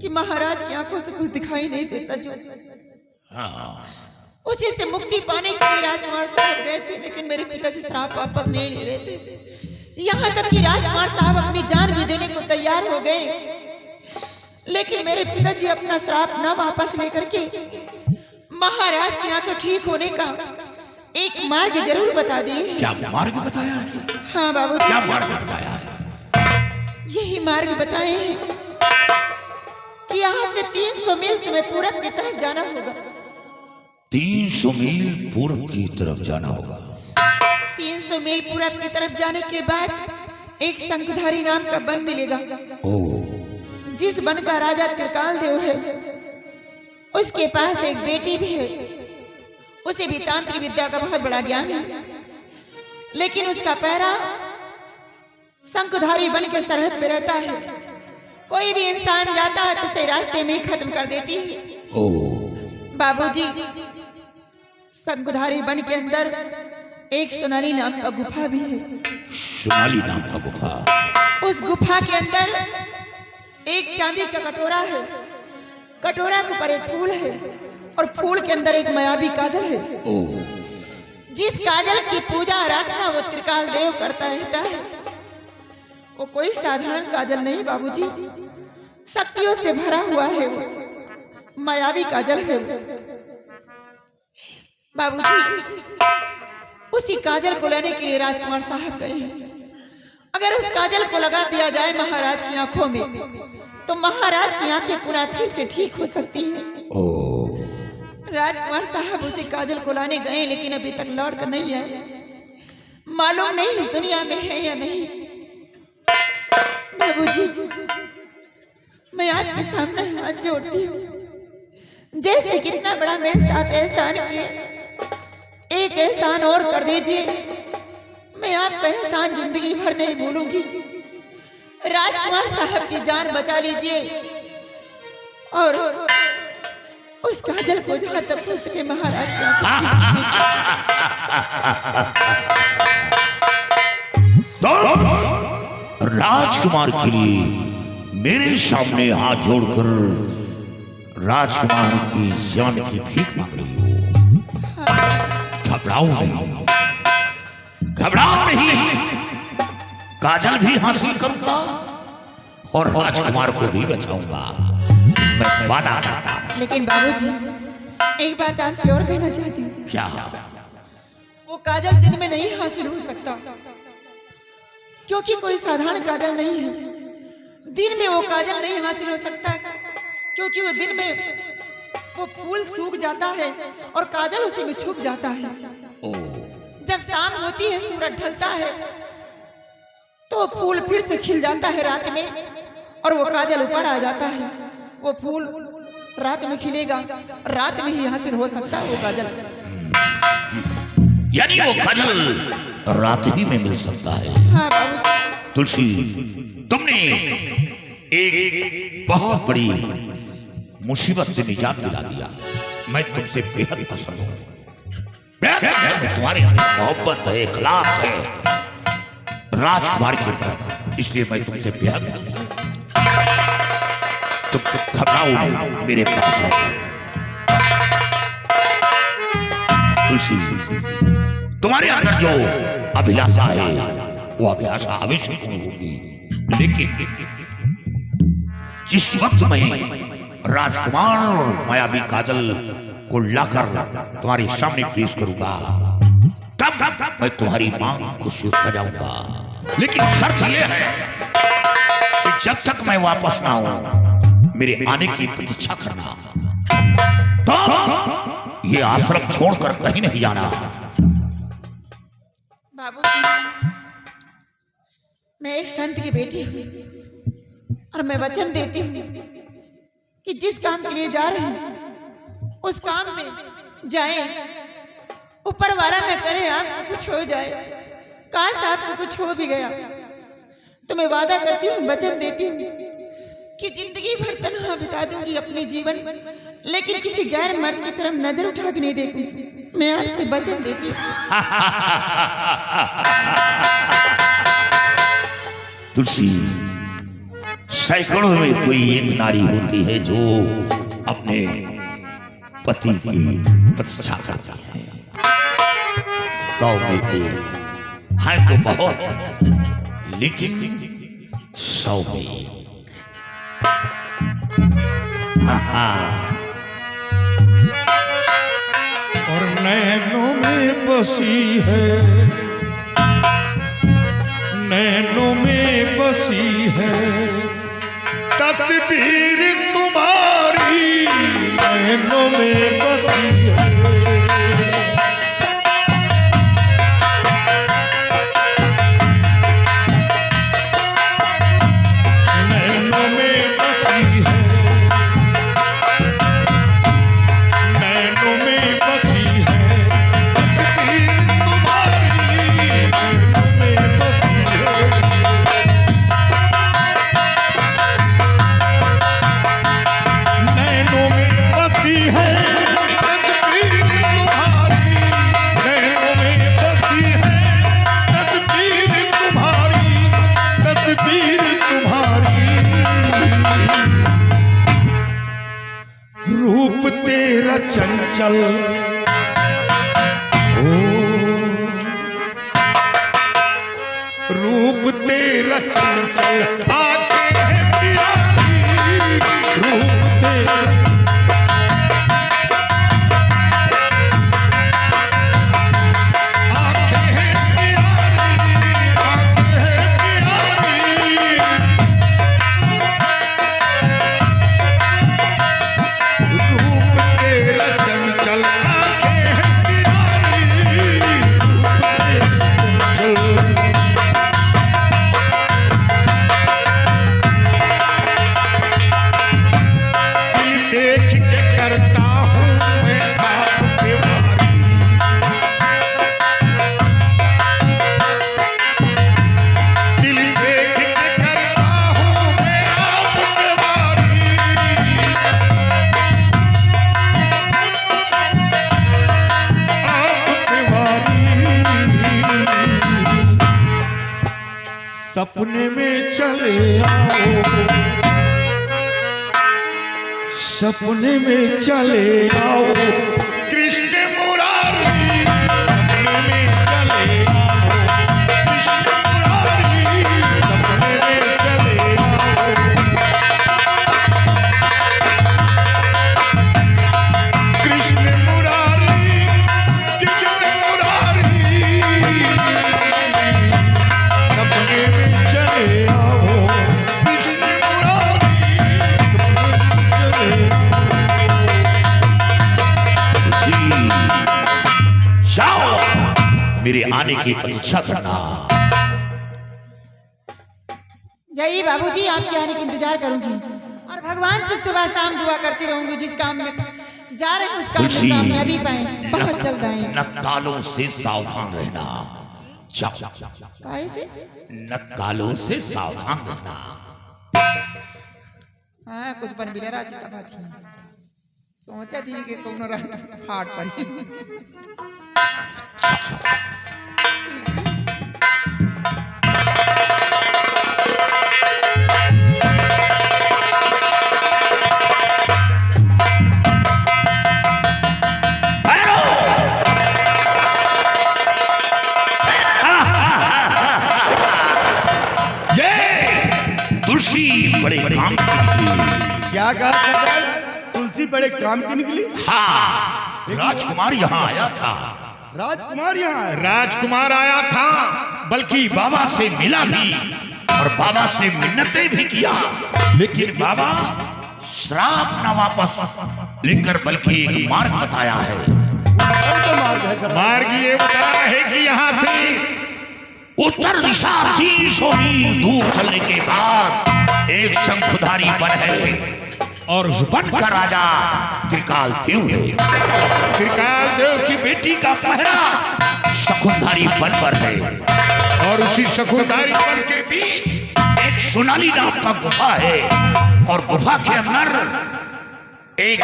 कि महाराज की आंखों से कुछ दिखाई नहीं देता। जो उसी से मुक्ति पाने के लिए राजकुमार साहब गए थे, लेकिन मेरे पिताजी श्राप वापस नहीं ले रहे थे। यहाँ तक कि राजकुमार साहब अपनी जान भी देने को तैयार हो गए, लेकिन मेरे पिताजी अपना श्राप न वापस लेकर के महाराज की आंखें ठीक होने का एक मार्ग जरूर बता दिए। क्या मार्ग बताया है? हाँ बाबूजी। क्या मार्ग बताया है? यही मार्ग बताए हैं कि यहाँ से 300 मील तुम्हें पूरब की तरफ जाना होगा। 300 मील पूर्व की तरफ जाना होगा। 300 मील पूरब की तरफ जाने के बाद एक शंखधारी नाम का वन मिलेगा। जिस वन का राजा त्रिकाल देव है, उसके पास एक बेटी भी है। उसे भी तांत्रिक विद्या का बहुत बड़ा ज्ञान है, लेकिन उसका पैरा शंखधारी वन के सरहद पे रहता है। कोई भी इंसान जाता है तो उसे रास्ते में खत्म कर देती है। बाबूजी, शंखधारी वन के अंदर एक सोनाली नाम का गुफा भी है। सोनाली नाम का गुफा? उस गुफा के अंदर एक चांदी का कटोरा है। कटोरा के ऊपर एक फूल है और फूल के अंदर एक मायावी काजल है। जिस काजल की पूजा आराधना वो त्रिकाल देव करता रहता है। वो कोई साधारण काजल नहीं बाबूजी, शक्तियों से भरा हुआ है। वो मायावी काजल है। बाबूजी, उसी काजल को लेने के लिए राजकुमार साहब गए हैं। अगर उस काजल को लगा दिया जाए महाराज की आंखों में, तो महाराज की आंखें पुनः फिर से ठीक हो सकती हैं। राजकुमार साहब उसी काजल को लाने गए, लेकिन अभी तक लौट कर नहीं आए। मालूम नहीं इस दुनिया में है या नहीं। बाबूजी, मैं आपके सामने हाथ जोड़ती हूँ, जैसे कितना बड़ा मेरे साथ एहसान किए, एक एहसान और कर दीजिए। मैं आपका एहसान जिंदगी भर नहीं भूलूंगी। राजकुमार साहब की जान बचा लीजिए और उस काजल को जहां तक हो सके महाराज तो राजकुमार के लिए मेरे सामने हाथ जोड़कर राजकुमार की जान की भीख मांग रही हो। घबराओ नहीं, घबराओ नहीं, काजल भी हासिल करूंगा और राजकुमार को भी बचाऊंगा, मैं वादा करता हूं। लेकिन बाबूजी, एक बात आपसे और कहना चाहती हूँ। क्या? वो काजल दिन में नहीं हासिल हो सकता, क्योंकि कोई साधारण काजल नहीं है। दिन में वो काजल नहीं हासिल हो सकता, क्योंकि वो दिन में वो फूल सूख जाता है और काजल उसी में छुप जाता है। जब शाम होती है, सूरज ढलता है, तो फूल फिर से खिल जाता है रात में और वो काजल ऊपर आ जाता है। वो फूल रात में खिलेगा, रात में ही हासिल हो सकता है वो काजल। यानी वो काजल रात ही में मिल सकता है। हाँ बाबूजी। तुलसी, तुमने एक बहुत बड़ी मुसीबत से निजात दिला दिया। मैं तुमसे बेहद पसंद हूँ, तुम्हारे अंदर मोहब्बत है, इखलास है राजकुमार के प्रति, इसलिए मैं तुमसे बेहद तुम घबराओ नहीं, मेरे पास आओ। तुलसी, तुम्हारे अंदर जो अभिलाषा है वो अभिलाषा अवश्य होगी, लेकिन जिस वक्त मैं राजकुमार और मायावी काजल को लाकर तुम्हारे सामने पेश करूंगा, तब मैं तुम्हारी मांग को सजाऊंगा। लेकिन शर्त यह है कि जब तक मैं वापस ना आऊं, मेरे आने की प्रतीक्षा करना, तो ये आश्रम छोड़कर कहीं नहीं जाना। बाबूजी, मैं एक संत की बेटी हूँ और मैं वचन देती हूँ कि जिस काम के लिए जा रहे हैं उस काम में जाएं, ऊपर वाला न करे आपको कुछ हो जाए। काश आपको कुछ हो भी गया तो मैं वादा करती हूँ, वचन देती हूँ कि जिंदगी भर तन्हा बिता दूंगी अपने जीवन, लेकिन किसी गैर मर्द की तरफ नजर उठा के नहीं देखूंगी। मैं आपसे वचन देती हूँ। तुलसी, सैकड़ों में कोई एक नारी होती है जो अपने पति की प्रतीक्षा करती है, 100 में एक है तो बहुत, लेकिन 100 में एक। और नैनों में बसी है, नैनों में बसी है तस्वीर तुम्हारी, नैनों में बसी है। नैनों में बसी है, नैनों में बसी है तस्वीर तुम्हारी, नैनों में बसी है। नैनों में बसी है तस्वीर तुम्हारी, नैनों में बसी है तस्वीर तुम्हारी, तस्वीर तुम्हारी। रूप तेरा चंचल, ओ रूप तेरा चंचल, आंखें हैं प्यारी, रूप तेरा आंखें हैं प्यारी, आंखें हैं प्यारी। रूप तेरा चंचल, आंखें हैं प्यारी, रूप तेरा चंचल। दिल देख के करता हूँ मैं आपके वारी, दिल देख के करता हूँ मैं आपके वारी। आपके वारी। सपने में चले आओ, सपने में चले आओ कृष्ण मुरारी, सपने में चले आओ। मेरे आने की प्रतीक्षा करना। जाइए बाबूजी, आपके आने का इंतजार करूंगी और भगवान से सुबह शाम दुआ करती रहूंगी। जिस काम में जा रहे हैं उस काम में कामयाबी पाए, बहुत जल्द आए। नक्कालों से सावधान रहना। काहे से? नक्कालों से सावधान रहना। हाँ, कुछ बन बिले राजी का बात ही सोचा थी कि कौन रहा फाट पड़ी। तुलसी बड़े काम की निकली। क्या कहा सरदार? तुलसी बड़े काम की निकली? हाँ, राजकुमार यहाँ आया था। राजकुमार यहाँ? राजकुमार आया था, बल्कि बाबा से मिला भी और बाबा से मिन्नतें भी किया, लेकिन बाबा श्राप न वापस लेकर बल्कि एक मार्ग बताया है। मार्ग ये बताया है कि यहाँ से उत्तर दिशा 300 मील दूर चलने के बाद एक शंखुधारी वन है और उस वन का राजा त्रिकाल देव है। त्रिकाल देव की बेटी का पहरा शंखुधारी वन पर है और उसी शंखुधारी वन के बीच एक सोनाली नाम का गुफा है और गुफा के अंदर एक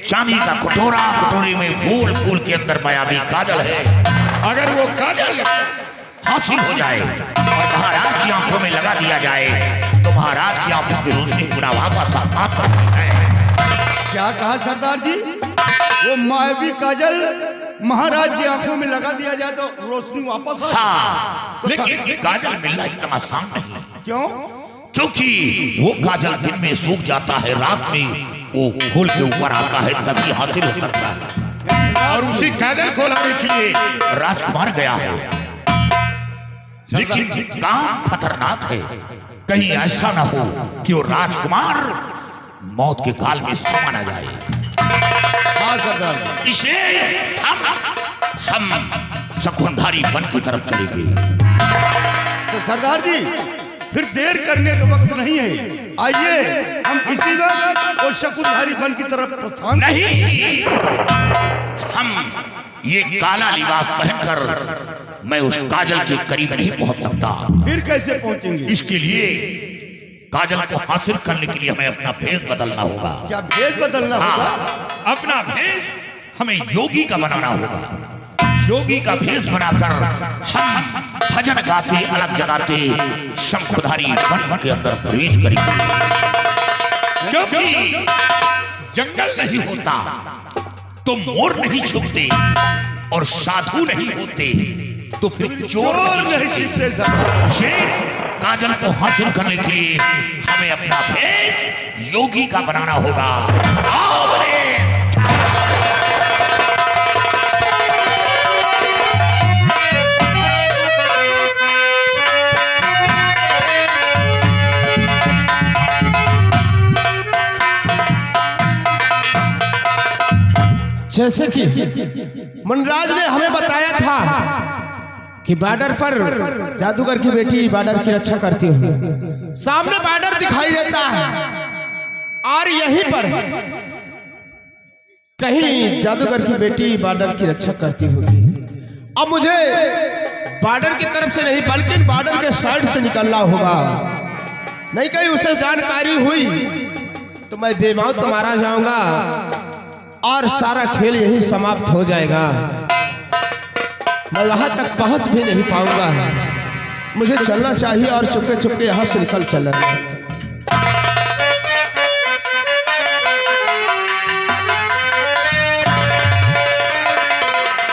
चांदी का कटोरा, कटोरे में फूल, फूल के अंदर मायावी काजल है। अगर वो काजल हासिल हो जाए और महाराज की आंखों में लगा दिया जाए तो महाराज की आंखों की रोशनी पुनः वापस आ सकती है। क्या कहा सरदार जी? वो मायावी काजल महाराज की आंखों में लगा दिया जाए तो रोशनी वापस आ? हाँ, लेकिन काजल मिलना इतना आसान नहीं। क्यों? क्योंकि वो काजल दिन में सूख जाता है, रात में वो फूल के ऊपर आता है, तभी हासिल हो सकता है। और उसी काजल को लाने के लिए राजकुमार गया है, लेकिन काम खतरनाक है। कहीं ऐसा ना हो कि वो राजकुमार मौत के काल में समा ना जाए। हाँ सरदार, इसे हम शंखुधारी वन की तरफ चलेंगे। तो सरदार जी फिर देर करने का वक्त नहीं है, आइए हम इसी वक्त वो शंखुधारी वन की तरफ प्रस्थान। नहीं, हम ये काला लिबास पहनकर मैं उस काजल के करीब नहीं पहुंच सकता। फिर कैसे पहुंचेंगे? इसके लिए काजल को हासिल करने के लिए हमें अपना भेष बदलना होगा। क्या भेष बदलना होगा? अपना भेष हमें योगी का बनाना होगा। योगी का भेष बनाकर हम भजन गाते, अलग जगाते शंखुधारी वन के अंदर प्रवेश करेंगे। क्योंकि जंगल नहीं होता तो मोर नहीं छुपते और साधु नहीं होते तो फिर चोर नहीं छिपते। काजल को हासिल करने के लिए हमें अपना भेष योगी का बनाना होगा। आओ बने। जैसे कि मनराज ने हमें बताया था कि बॉर्डर पर जादूगर की बेटी बॉर्डर की रक्षा करती है। सामने बॉर्डर दिखाई देता है और यहीं पर कहीं जादूगर की बेटी बॉर्डर की रक्षा करती होगी। अब मुझे बॉर्डर की तरफ से नहीं बल्कि बॉर्डर के साइड से निकलना होगा, नहीं कहीं उसे जानकारी हुई तो मैं बेमौत मारा जाऊंगा और सारा खेल यही समाप्त हो जाएगा। मैं वहां तक पहुंच भी नहीं पाऊंगा। मुझे चलना चाहिए और चुपके चुपके यहां से निकल चलना।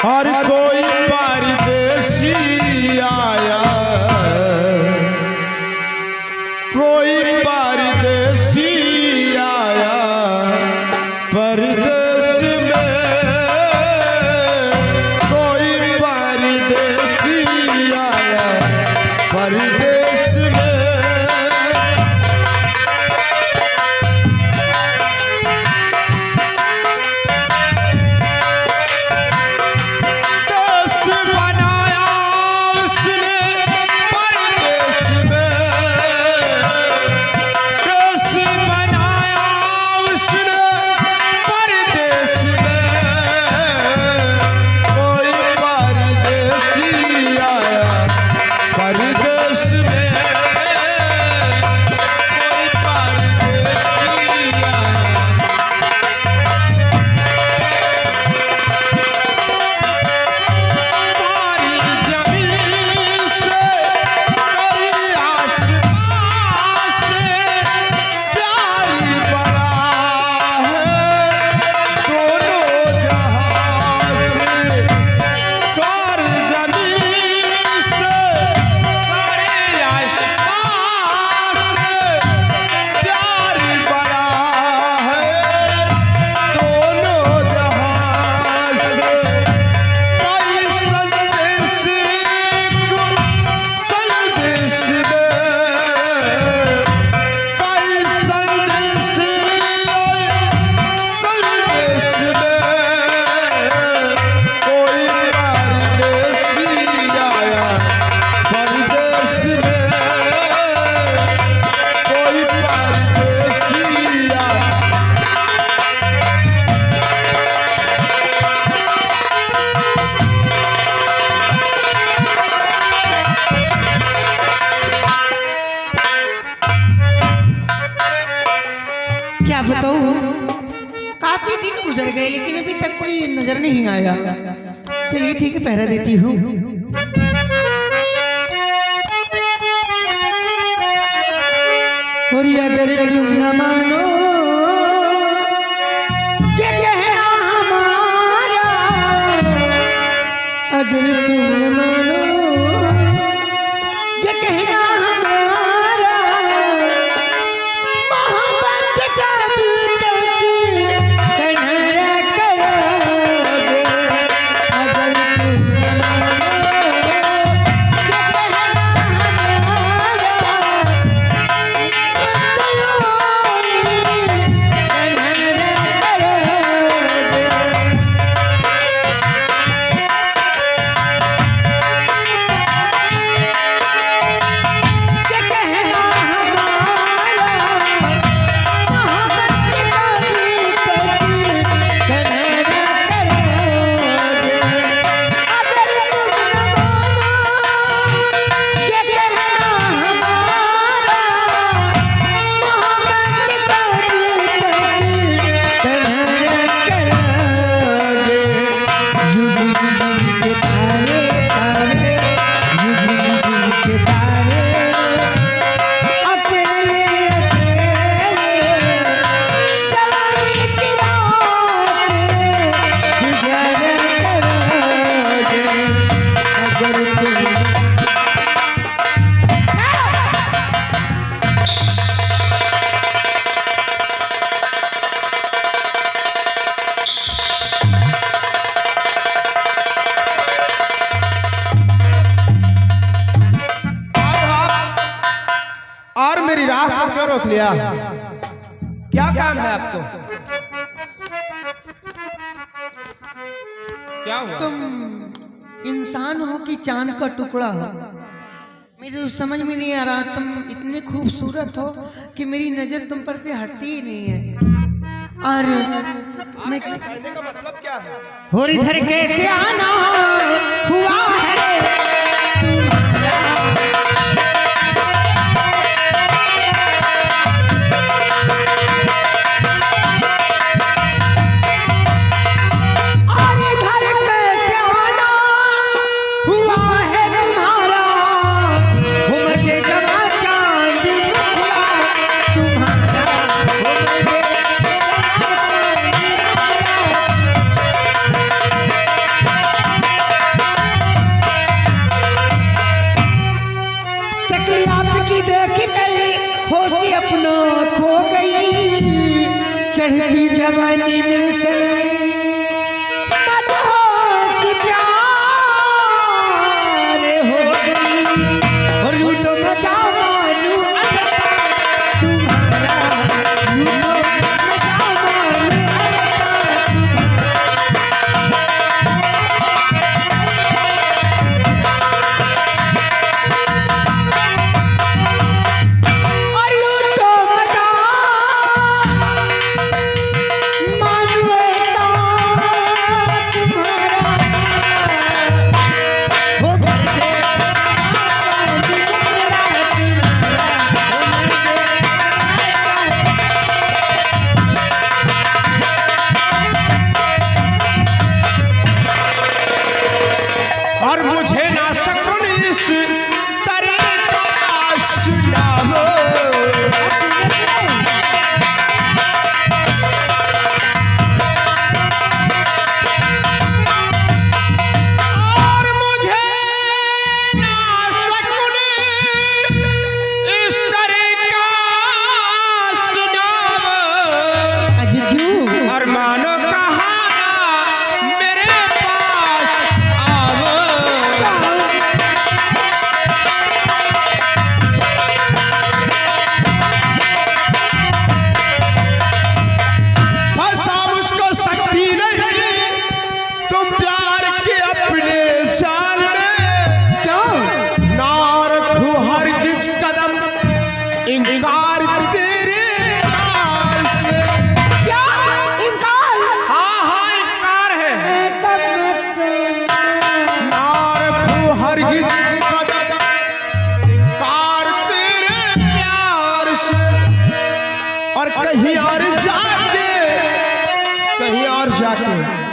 और कोई परदेसी आया, कोई परदेसी आया परदेश में, कोई परदेसी आया परदेश में। देश गुजर गए लेकिन अभी तक कोई नजर नहीं आया। चलिए ठीक है, पहरा देती हूँ। और अगर तुम न मानो ये कहना हमारा, अगर तुम न मानो ये कहना हमारा, मोहब्बत का भी तक किनारा करोगे। अगर तुम न मानो ये कहना हमारा, और मेरी राह को क्यों रोक लिया? क्या काम है आपको? क्या हुआ? तुम इंसान हो कि चांद का टुकड़ा हो, मुझे तो समझ में नहीं आ रहा। तुम इतने खूबसूरत हो कि मेरी नजर तुम पर से हटती ही नहीं है। और मैं कहने का मतलब क्या है? और इधर कैसे आना हुआ है चढ़ती जवानी में सनम मदहोश प्यार हो गई। और लूटो मचाओ मानू अदा तुम्हारा, लूटो मचाओ मानू और लूटो मचाओ और मुझे ना सकून इस तरह का सुनाओ। और मुझे ना सकून इस तरह का सुनाओ। आज क्यों? और मानो कहा मेरे पास आओ।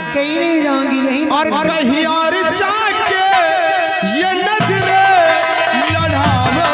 कहीं नहीं जाऊंगी, यही और कहीं और जाके ये नजरे लड़ावो।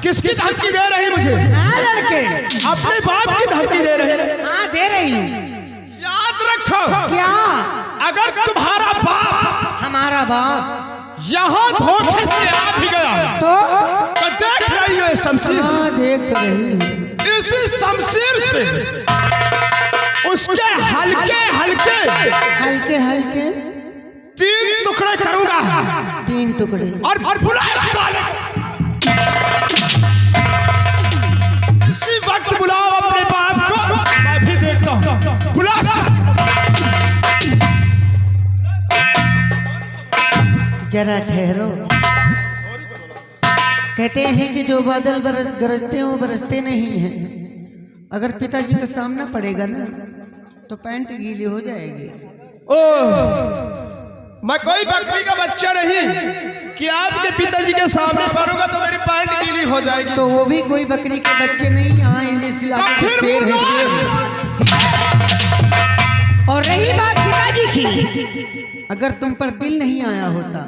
किसकी धमकी दे रही मुझे? हाँ लड़के, अपने बाप की धमकी दे रहे हैं। हाँ दे रही हूँ। याद रखो, क्या? अगर तुम्हारा बाप, हमारा बाप यहाँ धोखे से आ भी गया तो देख रही हो शमशीर? हाँ देख रही हूँ। इसी शमशीर से उसके हल्के हल्के हल्के हल्के 3 टुकड़े करूंगा। 3 टुकड़े। और बुला साले, इसी वक्त बुलाओ अपने बाप को, मैं भी देखता हूँ। बुला। जरा ठहरो। कहते हैं कि जो बादल गरजते हैं वो बरसते नहीं हैं। अगर पिताजी का सामना पड़ेगा ना तो पैंट गीली हो जाएगी। ओह, मैं कोई बकरी का बच्चा नहीं कि आपके पिताजी के सामने पड़ूंगा तो मेरी पैंट गीली हो जाएगी। तो वो भी कोई बकरी के बच्चे नहीं, यहाँ इस इलाके के शेर है, शेर है। और रही बात पिताजी की, अगर तुम पर दिल नहीं आया होता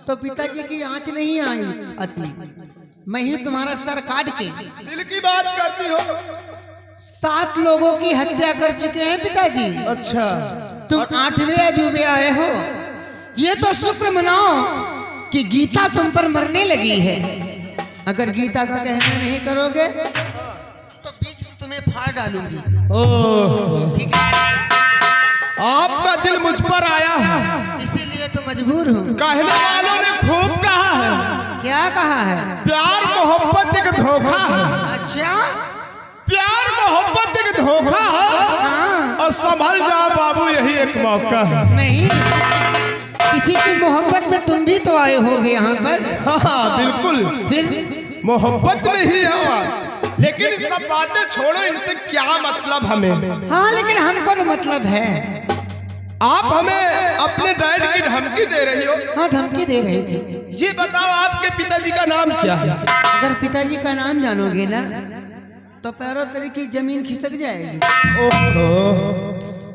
तो पिताजी की आंच नहीं आई आती। मैं ही तुम्हारा सर काट के दिल की बात करती हो। 7 लोगों की हत्या कर चुके हैं पिताजी। अच्छा, तुम 8वें अजूबे आए हो। ये तो शुक्र मनाओ कि गीता तुम पर मरने लगी है। अगर गीता का कहना नहीं करोगे तो बीच से तुम्हें फाड़ डालूंगी। ओह, ठीक है? आपका दिल मुझ पर आया है, इसीलिए तो मजबूर हूँ। कहने वालों ने खूब कहा है। क्या कहा है? प्यार मोहब्बत एक धोखा है। अच्छा, प्यार मोहब्बत एक धोखा है। हाँ। और संभल जाओ बाबू, यही एक मौका है। नहीं, किसी की मोहब्बत में तुम भी तो आए होगे यहाँ पर। हाँ बिल्कुल, फिर मोहब्बत में ही है। लेकिन सब बातें छोड़ो, इनसे क्या मतलब हमें? हाँ, लेकिन हमको तो मतलब है। आप हमें अपने डैड की धमकी दे रही हो। हाँ, धमकी दे रही थी। ये बताओ आपके पिताजी का नाम क्या है? अगर पिताजी का नाम जानोगे ना तो पैरों तरी की जमीन खिसक जाएगी। ओहो,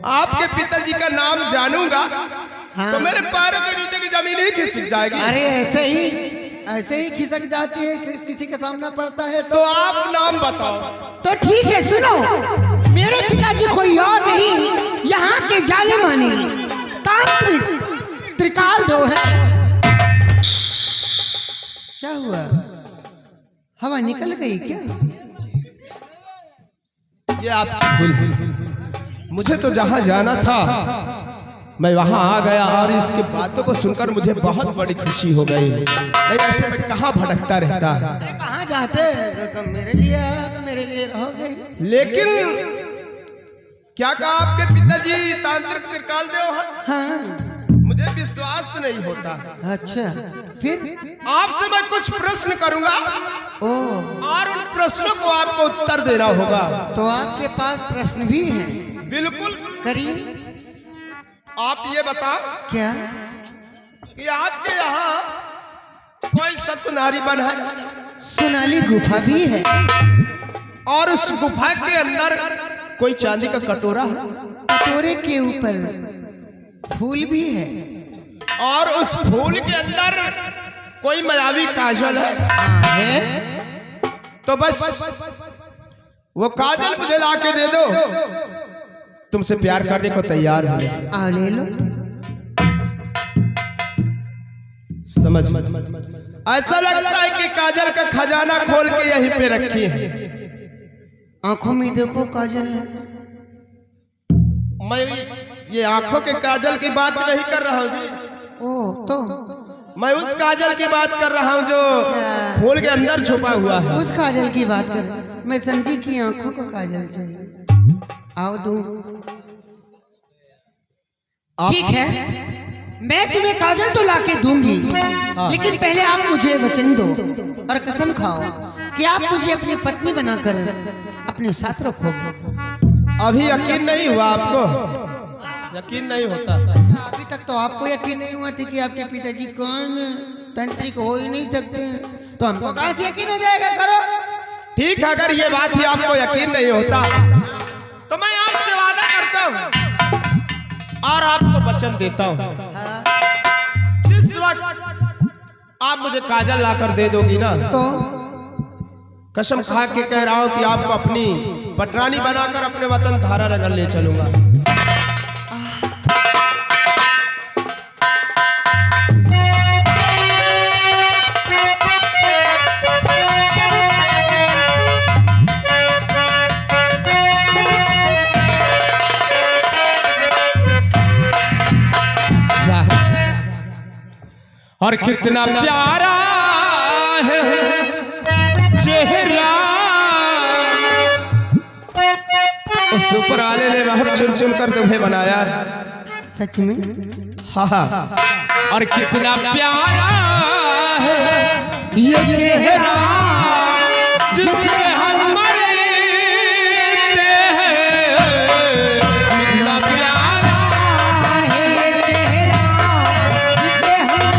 आपके पिताजी का नाम जानूंगा हाँ। तो मेरे पैरों के नीचे की जमीन ही खिसक जाएगी। अरे ऐसे ही खिसक जाती है, किसी का सामना पड़ता है तो आप नाम बताओ। तो ठीक है, सुनो, मेरे पिताजी कोई और नहीं, यहाँ के जाने माने तांत्रिक त्रिकाल दो है। क्या हुआ, हवा निकल गई क्या? ये आपकी भूल है। मुझे तो जहाँ जाना था मैं वहाँ आ गया और इसकी बातों को सुनकर मुझे बहुत बड़ी खुशी हो गई। नहीं ऐसे मैं कहाँ भटकता रहता। अरे कहाँ जाते हैं? तो मेरे लिए आया तो मेरे लिए रहोगे। लेकिन क्या कहा आपके पिताजी तांत्रिक त्रिकाल देव है? हाँ। मुझे विश्वास नहीं होता। अच्छा, फिर आपसे मैं कुछ प्रश्न करूंगा ओ, और उन प्रश्नों को आपको उत्तर देना होगा। तो आपके पास प्रश्न भी हैं? बिल्कुल। करिए। आप ये बताओ क्या? कि आपके यहाँ कोई सतनारी बन है? सोनाली गुफा भी है। और उस गुफा के अंदर कोई चांदी का कटोरा है? कटोरे के ऊपर फूल भी है। और उस फूल के अंदर कोई मायावी काजल है? हाँ है। तो बस वो काजल मुझे ला के दे दो, तुमसे प्यार करने को तैयार हूं। आ ले लो। समझ ऐसा लगता है कि काजल का खजाना खोल के यहीं पे रखी है। आंखों में देखो काजल है। मैं ये आंखों के काजल की बात नहीं कर रहा हूँ जी। ओ, तो मैं उस काजल की बात कर रहा हूँ जो फूल के अंदर छुपा हुआ है। उस काजल की बात कर। मैं समझी कि आंखों का काजल चाहिए। आओ दो। ठीक है, मैं तुम्हें काजल तो लाके दूंगी, लेकिन पहले आप मुझे वचन दो और कसम खाओ कि आप मुझे अपनी पत्नी बनाकर अपने साथ रखोगे। अभी यकीन नहीं हुआ आपको? यकीन नहीं होता? अच्छा, अभी तक तो आपको यकीन नहीं हुआ था कि आपके पिताजी कौन तांत्रिक हो ही नहीं सकते, तो हमको कहाँ से यकीन हो जाएगा? करो। ठीक है, अगर ये बात ही आपको यकीन नहीं होता तो मैं आपसे वादा करता हूँ और आपको वचन देता हूँ, हाँ। जिस वक्त आप मुझे काजल लाकर दे दोगी ना, तो कसम खा के कह रहा हूँ कि आपको अपनी पटरानी बनाकर अपने वतन धारा नगर ले चलूंगा। और कितना प्यारा है चेहरा, उस ऊपर वाले ने बहुत चुन चुन कर तुम्हें बनाया है। सच में? हाँ हाँ। और कितना प्यारा है ये चेहरा जिससे हम मरते हैं। कितना प्यारा है ये चेहरा जिससे हम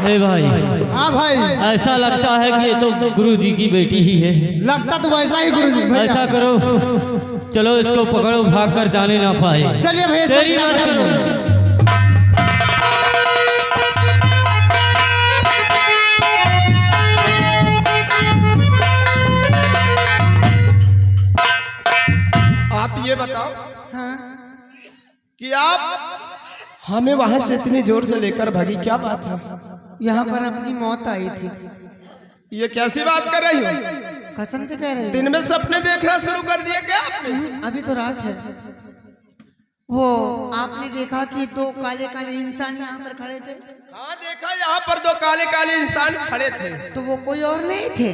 ए भाई, हाँ भाई, ऐसा लगता है कि ये तो गुरु जी की बेटी ही है। लगता तो वैसा ही गुरु जी। ऐसा करो, चलो इसको पकड़ो, भाग कर जाने ना पाए। चलिए भैया, तेरी मत करो। आप ये बताओ हाँ, कि आप हमें वहां से इतनी जोर से लेकर भागी, क्या बात है? यहाँ पर अपनी मौत आई थी। ये कैसी बात कर रही हो? कसम से कह रहे दिन में सपने देखना शुरू कर दिए क्या आपने? अभी तो रात है। वो आपने देखा कि दो काले काले इंसान यहाँ पर खड़े थे? हाँ देखा, यहाँ पर दो काले काले इंसान खड़े थे। तो वो कोई और नहीं थे,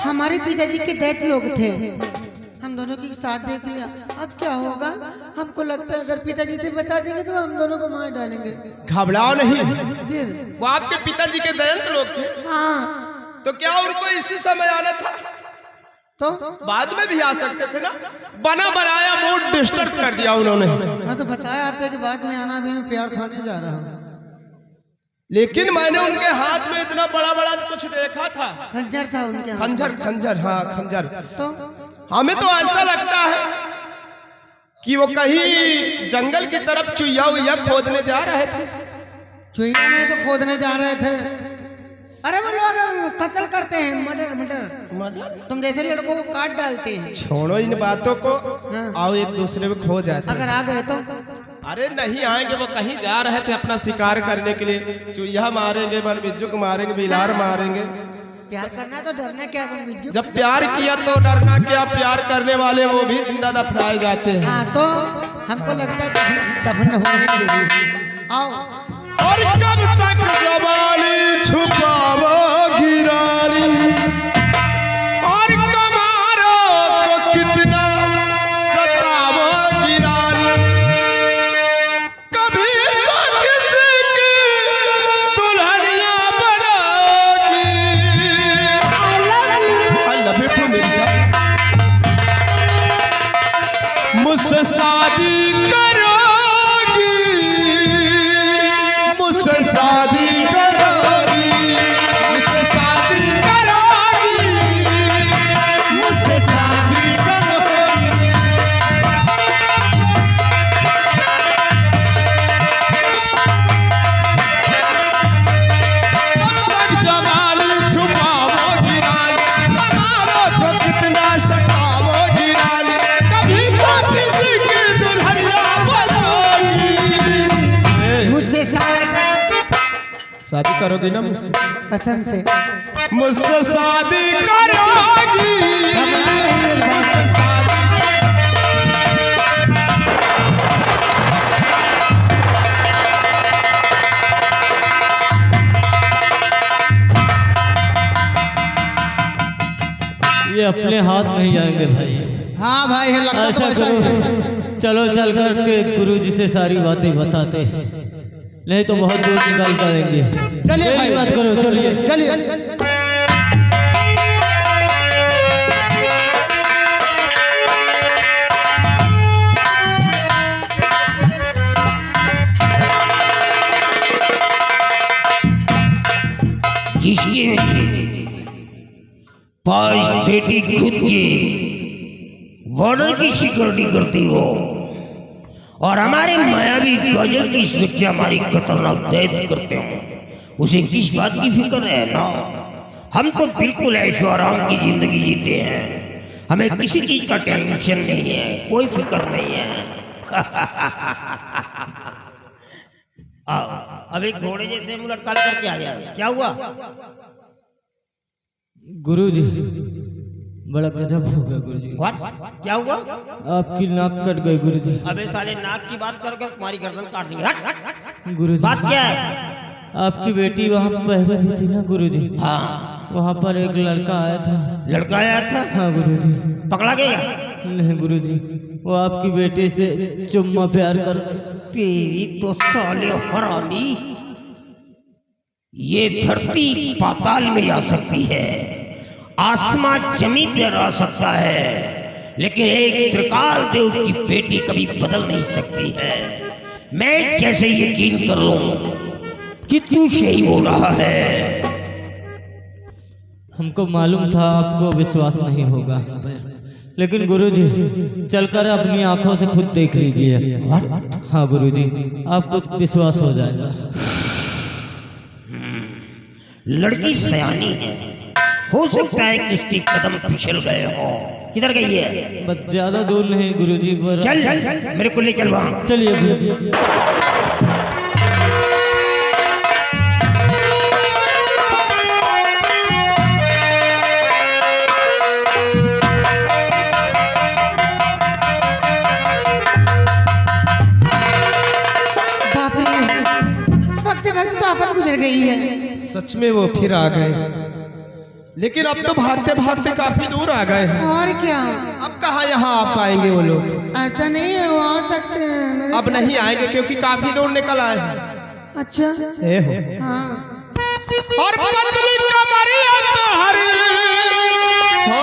हमारे पिताजी के दैत लोग थे। हम दोनों की साथ देख लिया, अब क्या होगा? हमको लगता है अगर पिताजी से बता देंगे तो हम दोनों को मार डालेंगे। घबराओ नहीं, फिर वो आपके पिताजी के दयंत लोग थे। हाँ, तो क्या उनको इसी समय आना था? तो बाद में भी आ सकते थे ना। बना बनाया मूड डिस्टर्ब कर दिया उन्होंने। हाँ, तो बताया आपके कि बाद में आना, भी मैं प्यार खाने जा रहा हूँ। लेकिन मैंने उनके हाथ में इतना बड़ा बड़ा कुछ देखा था। खंजर था उनके हाथ। खंजर, खंजर, हाँ खंजर। तो हमें तो ऐसा लगता है कि वो कहीं जंगल की तरफ चुईया उइया खोदने जा रहे थे। चुईया में तो खोदने जा रहे थे। अरे वो लोग कत्ल करते हैं, मर्डर। तुम जैसे लड़कों को काट डालते हैं। छोड़ो इन बातों को, हाँ। आओ एक दूसरे में खो जाते हैं। अगर आ गए तो? अरे नहीं आएंगे, वो कहीं जा रहे थे अपना शिकार करने के लिए। चुईया मारेंगे, वन बिज्जुक मारेंगे, बिलार मारेंगे। प्यार करना तो डरना क्या? जब प्यार किया तो डरना क्या? प्यार करने वाले वो भी जिंदा दफनाए जाते हैं। हाँ, तो हमको लगता है दफन होने देगी। आओ। और कब तक जवानी छुपावोगी रानी, और कमारो को कितना सतावोगी रानी, कभी तो किसी की Dulhania बनोगी। I love you too मेरी जान। मुझसे शादी करोगी, मुझसे शादी करोगी, मुझसे शादी करोगी, मुझसे शादी करोगी। कब तक जवानी छुपावोगी रानी, हमारो तो कितना सतावोगी रानी, कभी तो किसी की दुल्हनिया बनोगी। मुझसे शादी करोगी ना मुझसे? कसम से मुझसे शादी करोगी। ये अपने हाथ नहीं जाएंगे भाई। हाँ भाई, लगता तो ऐसा वैसा ही है। करो, चलो चल कर के गुरु जी से सारी बातें बताते हैं, नहीं तो बहुत दूर निकाल करेंगे। चलिए भाई, बात करो, चलिए। चलिए। जिसकी पांच बेटी खुद के बॉर्डर की सिक्योरिटी करती हो और हमारे मायावी गजल की सुरक्षा हमारी खतरनाक दैत करते हो, उसे किस बात की फिक्र है ना? हम तो बिल्कुल ऐशो आराम की जिंदगी जीते हैं, हमें किसी चीज का टेंशन नहीं है, कोई फिक्र नहीं है। अब एक घोड़े जैसे मुंह लटका करके आ गया, क्या हुआ? गुरु जी बड़ा गजब हो गया गुरु जी। क्या हुआ? आपकी नाक कट गई गुरु जी। अबे साले नाक की बात करके तुम्हारी गर्दन काट देंगे। हट, हट, हट, हट। गुरु जी बात क्या है? आपकी बेटी वहाँ पहले भी थी ना गुरु जी? हाँ, वहाँ पर एक लड़का आया था। लड़का आया था? हाँ गुरु जी। पकड़ा गया? नहीं गुरु जी, वो आपकी बेटी से चुम्मा प्यार कर। तेरी तो साले हरामी, ये धरती पाताल में जा सकती है, आसमान जमीन पे रह सकता है, लेकिन एक त्रिकाल देव की बेटी कभी बदल नहीं सकती है। मैं कैसे यकीन कर लूं कि तू सही बोल रहा है। हमको मालूम था आपको विश्वास नहीं होगा, लेकिन गुरुजी चलकर अपनी आंखों से खुद देख लीजिए। हाँ गुरुजी, आपको विश्वास हो जाएगा। लड़की सयानी है, हो सकता है कि उसकी कदम फिसल गए हो। किधर गई है? बस ज्यादा दूर नहीं गुरुजी, पर चल मेरे को ले चल वहां। चलिए गुरुजी। बाप रे, वक्त वक्त तो आपन गुजर गई है। सच में वो फिर आ गए, लेकिन अब तो भागते भागते काफी दूर आ गए हैं। और क्या? अब कहाँ यहाँ आ पाएंगे वो लोग? ऐसा नहीं है, वो आ सकते हैं मेरे। अब नहीं आएंगे क्योंकि काफी दूर निकल आए हैं। अच्छा ए हो। हाँ। और पतली कमरिया तोहरी हो,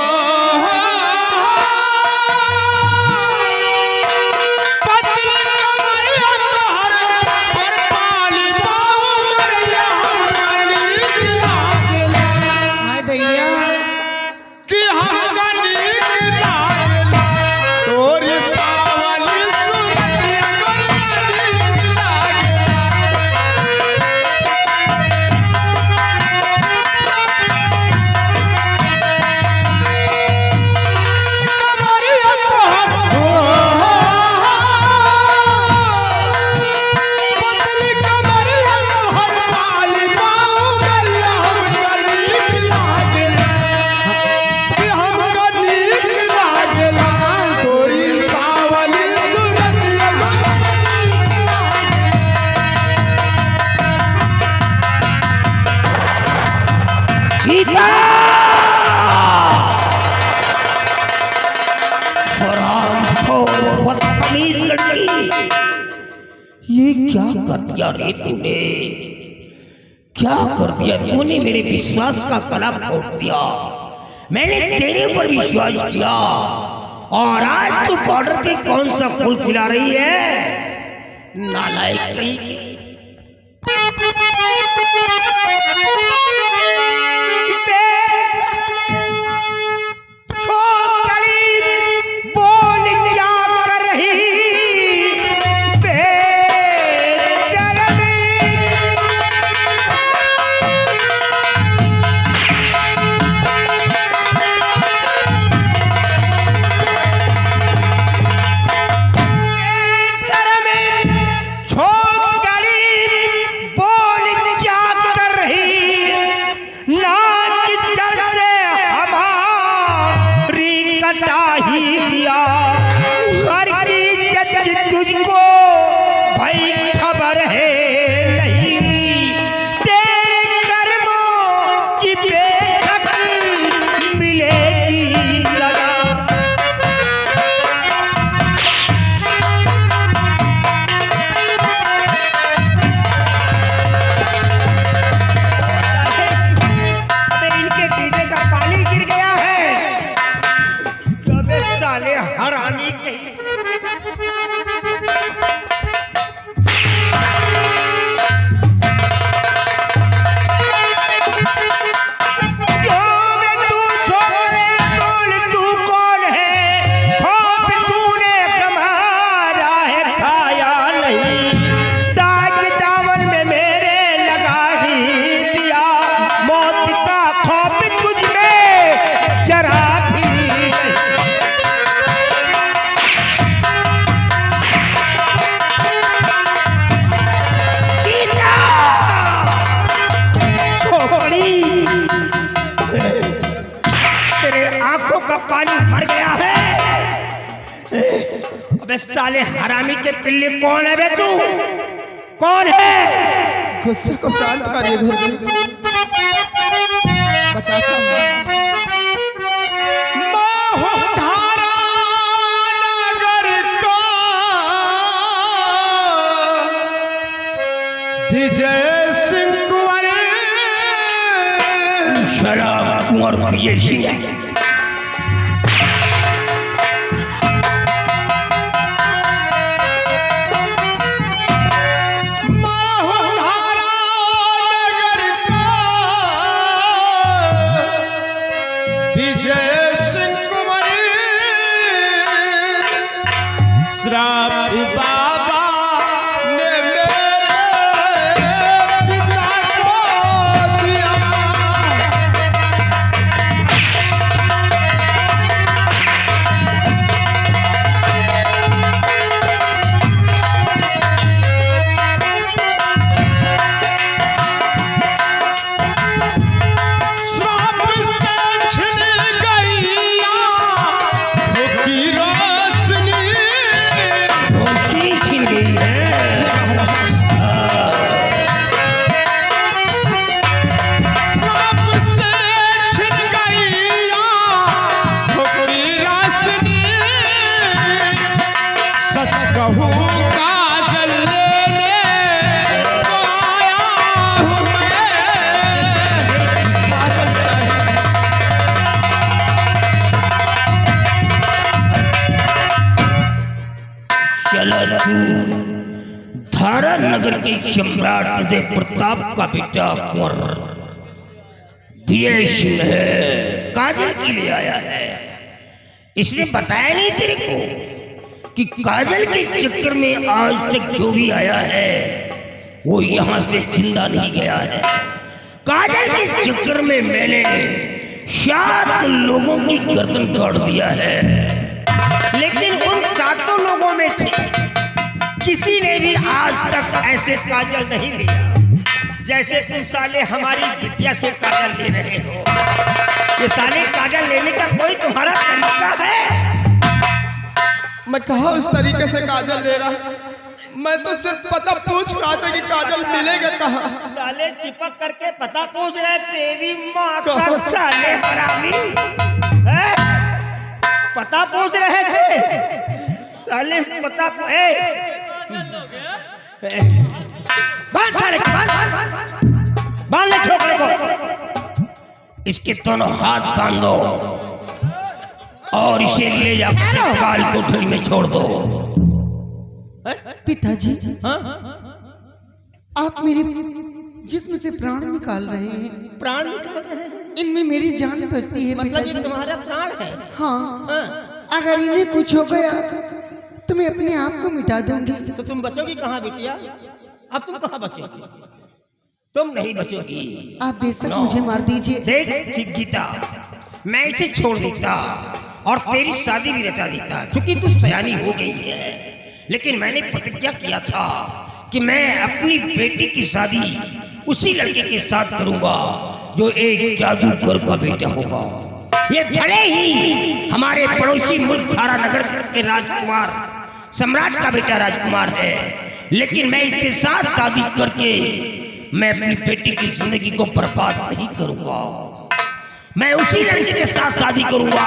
पतली कमरिया तोहरी और पाली पाऊ मरिया हमनी लागेला हाय दैया, कि हमका नीक लागेला तोरी सावली सूरतिया गोरिया नीक लागेला। कमरिया तोहर पतली कमरिया तोहर पाली पाऊ मरिया हमका नीक लागेला कि हमका नीक लागेला तोरी सावली सूरतिया गीता हरामखोर बदतमीज लड़की, ये क्या कर दिया रे तूने? क्या कर दिया तूने? मेरे विश्वास का कला फोड़ दिया। मैंने तेरे ऊपर विश्वास किया और आज तू बॉर्डर पे कौन सा फूल खिला रही है? नालायक कहीं की। बोल क्या कर रही बेशर्मी? बेशर्मी छोकरी बोल क्या कर रही? नाक जल से हमारी कटा ही दिया। घर की इज्जत तुझको भाई खबर है नहीं, तेरे कर्मों की बेशक मिलेगी सजा। अबे इनके दीदे का पानी गिर गया है। अबे साले हरामी कहीं। क्यों बे तू छोकरे बोल तू कौन है? खौफ तूने कमाया है खाया नहीं, दाग दामन में मेरे लगा ही दिया। मौत का खौफ तुझ में जरा भी नहीं। गीता! छोकरी, तेरे आंखों का पानी मर गया है। अबे साले हरामी के पिल्ले कौन है बे तू? कौन है? गुस्से को शांत करिए गुरु। बताता हूँ। मैं हूँ धारा नगर का विजय सिंह कुंवर। शराब कुंवर विजय सिंह। मैं हूँ धारा श्राप बाबा ने मेरे पिता को दिया। श्राप से छिन गई आँखों की रोशनी। रोशनी छिन गई है। श्राप से छिन गई आँखों की रोशनी। सच कहूँ काजल लेने को आया हूँ मैं। काजल चाहे चला तू धारा नगर के सम्राट उदय प्रताप का बेटा कुंवर दिए सिंह है, काजल के लिए आया है। इसने बताया नहीं तेरे को कि काजल के चक्कर में आज तक जो भी आया है वो यहाँ से जिंदा नहीं गया है। काजल के चक्कर में मैंने 7 लोगों की गर्दन काट दिया है, लेकिन उन 7 लोगों में से किसी ने भी आज तक ऐसे काजल नहीं लिया जैसे तुम साले हमारी बिटिया से काजल ले रहे हो। ये साले काजल लेने का कोई तुम्हारा तरीका है? मैं कहा उस तरीके से काजल ले रहा, मैं तो सिर्फ पता पूछ रहा था कि काजल मिलेगा कहाँ। साले चिपक करके पता पूछ रहे, तेरी माँ का साले हरामी हैं? पता पूछ रहे थे साले, पता बांध ले छोकरे को, इसके दोनों हाथ बांध दो और इसे ले जाकर काल कोठरी में छोड़ दो। पिताजी आप मेरे जिस्म से प्राण निकाल रहे हैं। प्राण निकाल रहे हैं? इनमें मेरी जान बचती है मतलब ये पिताजी। तुम्हारा प्राण है? हाँ, अगर इन्हें कुछ हो गया तो मैं अपने आप को मिटा दूंगी। तो तुम बचोगी कहाँ बिटिया? अब तुम कहाँ बचोगी? तुम नहीं बचोगी। आप बेशक मुझे मार दीजिए। देख गीता, मैं इसे छोड़ देता और तेरी शादी भी रचा देता, क्योंकि तू सयानी हो गई है। लेकिन मैंने प्रतिज्ञा किया था कि मैं अपनी बेटी की शादी उसी लड़के के साथ करूंगा जो एक जादूगर का बेटा होगा। ये भले ही हमारे पड़ोसी मुल्क थारा नगर के राजकुमार सम्राट का बेटा राजकुमार है, लेकिन मैं इसके साथ शादी करके मैं अपनी बेटी की जिंदगी को बर्बाद नहीं करूंगा। मैं उसी लड़के के साथ शादी करूंगा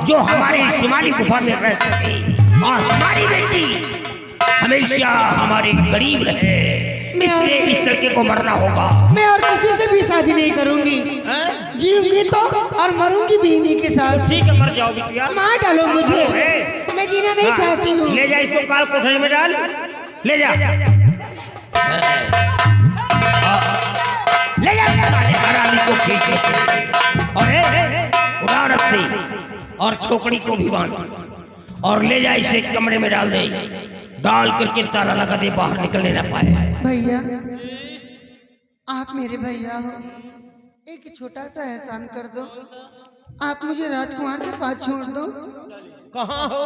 जो हमारे शिमाली गुफा में रह सके और हमारी बेटी हमेशा हमारे करीब रहे। इसलिए इस लड़के को मरना होगा। मैं और किसी से भी शादी नहीं करूंगी। जीऊंगी तो और मरूंगी भी इन्हीं के साथ। ठीक है, मर जाओ बिटिया। मार डालो मुझे, मैं जीना नहीं चाहती हूँ। ले जा इसको काल कोठरी में डाल, ले जा ले जा हरामी को खींच के और उड़ा रस्सी और छोकड़ी को भी बांध और ले जा इसे कमरे में डाल दे। डाल करके ताला लगा दे, बाहर निकलने ना पाए। भैया आप मेरे भैया हो, एक छोटा सा एहसान कर दो। आप मुझे राजकुमार के पास छोड़ दो। कहाँ हो?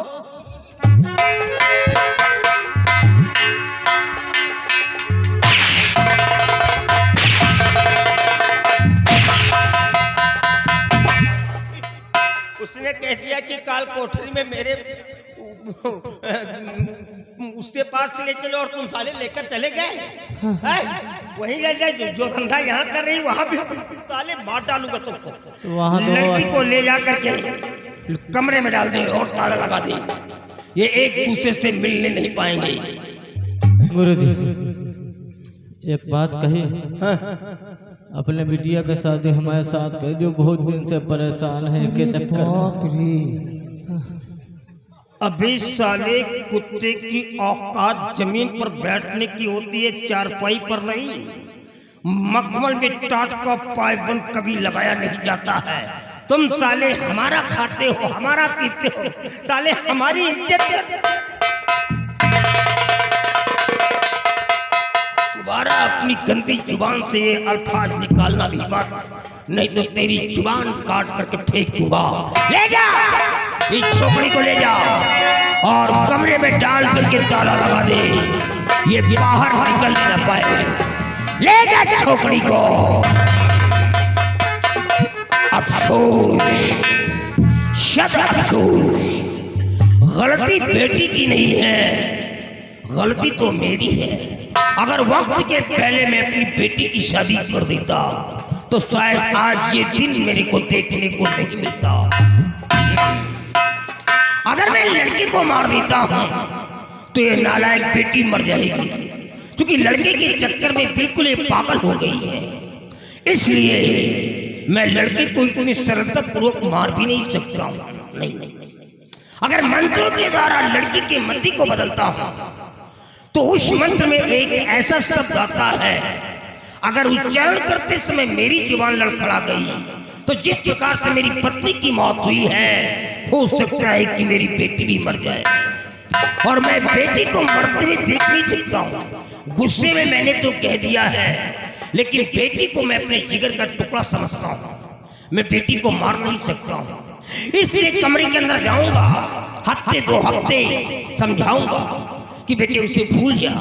उसने कह दिया कि काल कोठरी में मेरे उसके पास से ले चलो और तुम साले लेकर चले गए। वहीं ले जाए जो धंधा यहाँ कर रही वहाँ भी साले मार डालूंगा तुमको। वहाँ तो लड़की को ले जा करके कमरे में डाल दे और ताला लगा दे। ये एक दूसरे से मिलने नहीं पाएंगे। गुरुजी एक बात कही, अपने बिटिया के शादी हमारे साथ कर, जो बहुत दिन से परेशान है के चक्कर में। अभी साले कुत्ते की औकात जमीन पर बैठने की होती है, चारपाई पर नहीं। मखमल में टाट का पायबंद कभी लगाया नहीं जाता है। तुम साले हमारा खाते हो, हमारा पीते हो, साले हमारी इज्जत अपनी गंदी जुबान से ये अल्फाज निकालना भी मत, नहीं तो तेरी जुबान काट करके फेंक दूंगा। ले जा इस छोकरी को, ले जा और कमरे में डाल करके ताला लगा दे, ये बाहर निकल न पाए। ले जा छोकरी को। अफसोस, शत अफसोस, गलती बेटी की नहीं है, गलती तो मेरी है। अगर वक्त के पहले मैं अपनी बेटी की शादी कर देता तो शायद आज ये दिन मेरे को देखने को नहीं मिलता। अगर मैं लड़के को मार देता हूं तो ये नालायक बेटी मर जाएगी, क्योंकि लड़के के चक्कर में बिल्कुल ये पागल हो गई है। इसलिए मैं लड़के को इतनी सरलता पूर्वक मार भी नहीं सकता हूं। नहीं, अगर मंत्रों के द्वारा लड़की के मति को बदलता हूं तो उस मंत्र में एक ऐसा शब्द आता है, अगर उच्चारण करते समय मेरी जुबान लड़खड़ा गई तो जिस प्रकार से मेरी पत्नी की मौत हुई है, हो सकता है कि मेरी बेटी भी मर जाए। और मैं बेटी को मरते हुए देख नहीं सकता हूँ। गुस्से में मैंने तो कह दिया है, लेकिन बेटी को मैं अपने जिगर का टुकड़ा समझता हूँ। मैं बेटी को मार नहीं सकता हूँ, इसलिए कमरे के अंदर जाऊंगा, हफ्ते 2 हफ्ते समझाऊंगा कि बेटे उसे भूल जा।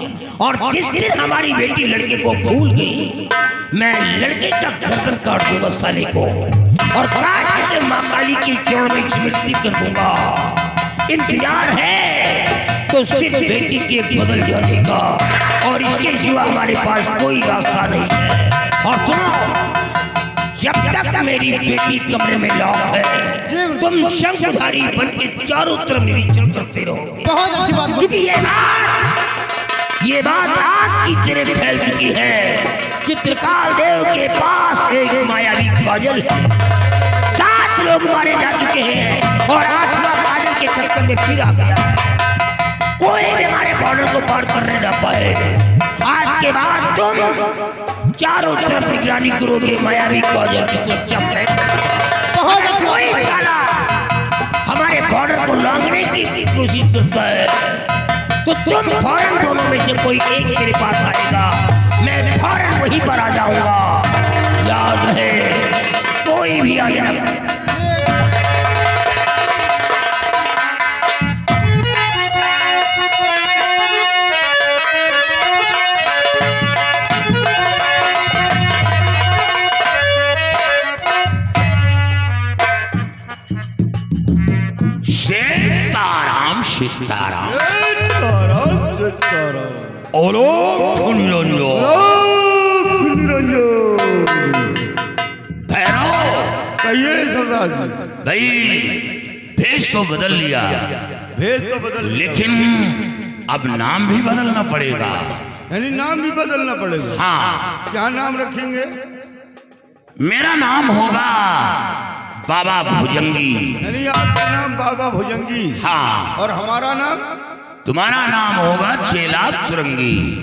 और जिस दिन हमारी बेटी लड़के को भूल गई, मैं लड़के का गर्दन काट दूंगा साले को, और काट के माँ काली की चरण में स्मृति कर दूंगा। इंतजार है तो सिर्फ बेटी के बदल जाने का, और इसके सिवा हमारे पास कोई रास्ता नहीं है। और सुनो, जब तक मेरी बेटी कमरे में लॉक है, तुम शंखधारी बन के चारों तरफ निरीक्षण करते रहो। बहुत अच्छी बात, क्योंकि ये बात आग की तरह फैल चुकी है कि त्रिकाल देव के पास एक मायावी काजल है। 7 लोग मारे जा चुके हैं और 8वां काजल के चक्कर में फिर आ गया। कोई भी हमारे बॉर्डर को पार करने न पाए। आज के बाद तुम चारों तरफ निगरानी करोगे मायावी काजल की सुरक्षा में। बहुत अच्छा। कोई साला हमारे बॉर्डर को लांघने की कोशिश करता है तो तुम फौरन दोनों में से कोई एक मेरे पास आएगा, मैं फौरन वहीं पर आ जाऊंगा। याद रहे, कोई भी आने ना। सीताराम सीताराम ओलो भैरव, कहिए सरदार जी। भाई भेष तो बदल लिया, भेद तो बदल, लेकिन अब नाम भी बदलना पड़ेगा। यानी नाम भी बदलना पड़ेगा। हाँ, क्या नाम रखेंगे? मेरा नाम होगा बाबा भुजंगी। यानी आपका नाम बाबा भुजंगी। हाँ, और हमारा नाम? तुम्हारा नाम होगा चेला सुरंगी।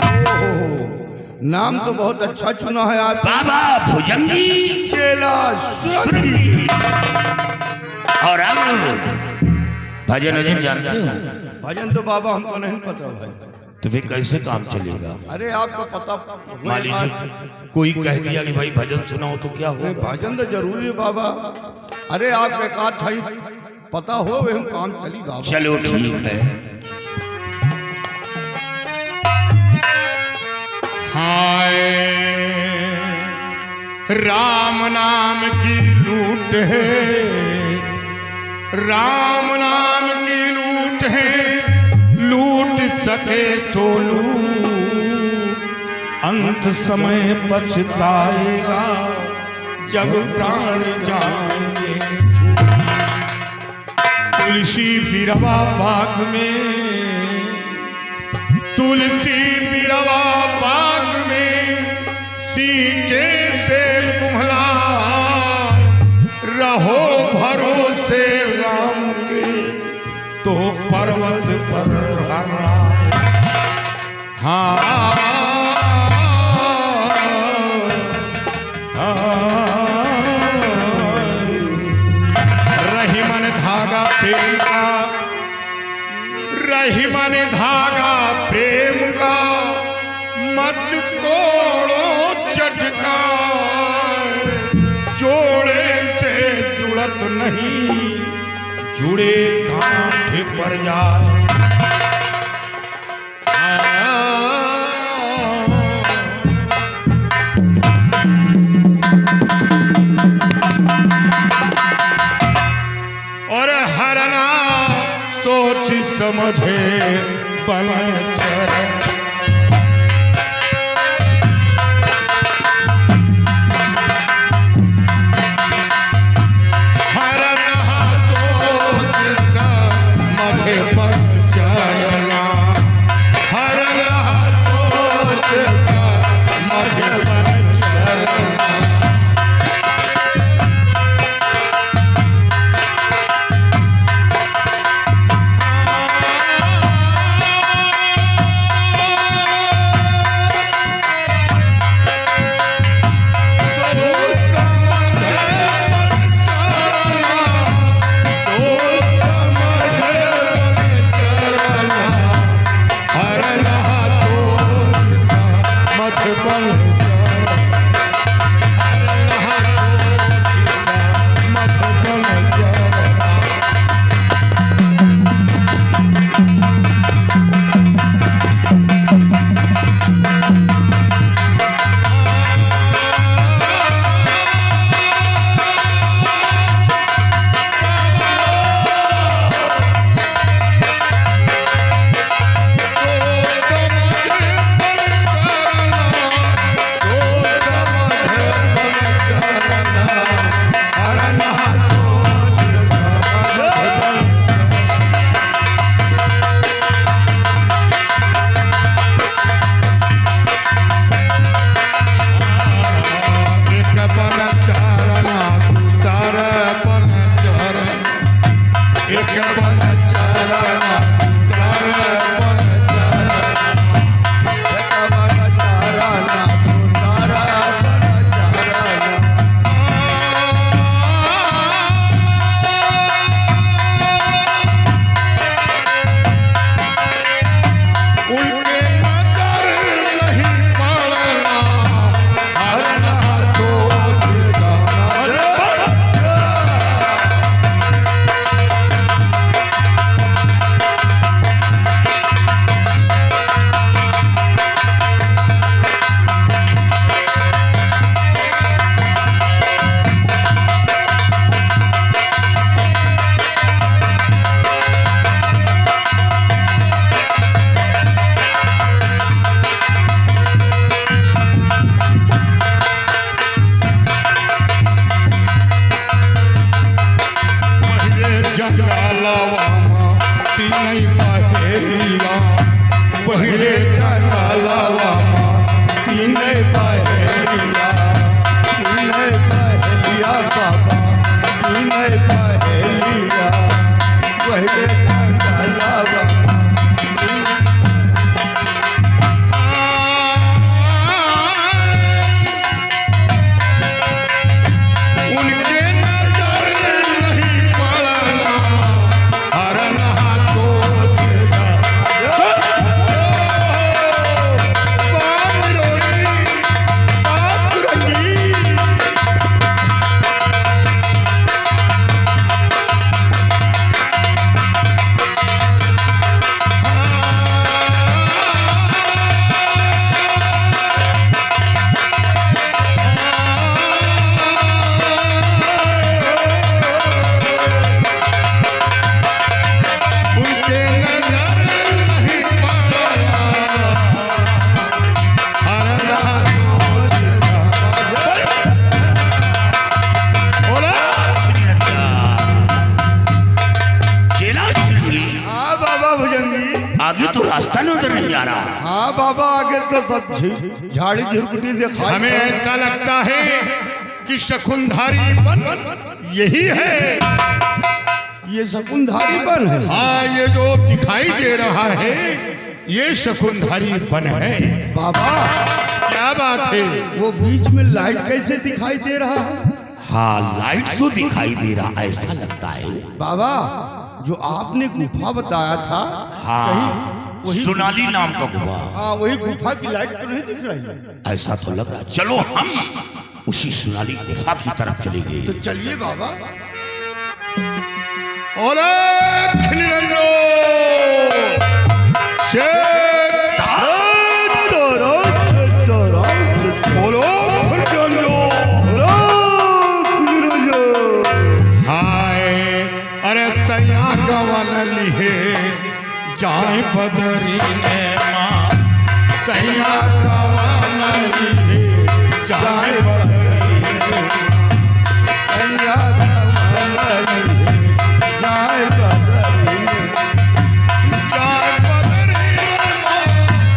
नाम तो बहुत अच्छा चुना है आप। बाबा भुजंगी, चेला सुरंगी। और अब भजन वजन जानते हो? भजन तो बाबा हमको नहीं पता भाई। तो फिर कैसे काम चलेगा? अरे आपको पता, मान लीजिए कोई कह दिया कि भाई भजन सुनाओ तो क्या हो? भजन तो जरूरी है बाबा। अरे आप एक आध पता हो वे हम काम चली बाबा। चलो ठीक है। हाय राम नाम की लूट है, राम नाम की लूट है, लूट सके तो लूट, अंत समय पछताएगा जब प्राण जाएंगे छूट। तुलसी बिरवा बाग में, तुलसी बिरवा बाग में, सींचे से कुम्हला, रहो भरोसे राम के तो पर्वत पर हरा। हाँ रही मन धागा प्रेम का, रही मन धागा प्रेम का, मत तोड़ो चटकार, जोड़े से जुड़त नहीं, जुड़े गांठ पर जाए। और हरना सोच समझे बल चढ़े। पहिरे जंगलवा तीन पहेलिया बाबा तीन पहेलिया पहिरे जंगलवा उनके नजर नहीं पड़ना हरना तो आगे तो रास्ता नजर नहीं आ रहा। हाँ बाबा आगे तो सब झाड़ी झुरकुटी दिखाई। हमें ऐसा लगता है कि शकुनधारी बन यही है। ये शकुनधारी बन है। हाँ ये जो दिखाई दे रहा है ये शकुनधारी बन है। बाबा क्या बात है? वो बीच में लाइट कैसे दिखाई दे रहा है? हाँ लाइट तो दिखाई दे रहा ऐसा लगता है। बाबा जो आपने गुफा बताया था हाँ। सोनाली नाम का गुफा। हाँ वही गुफा की लाइट तो नहीं दिख रही है। ऐसा तो लग रहा है, चलो हम उसी सोनाली गुफा की तरफ चलेंगे। तो चलिए बाबा। ओले खिलरंजो बोलो हाय अरे तैया गवन लिहे जाए बदरी ने माँ तैया गवन लिहे जाए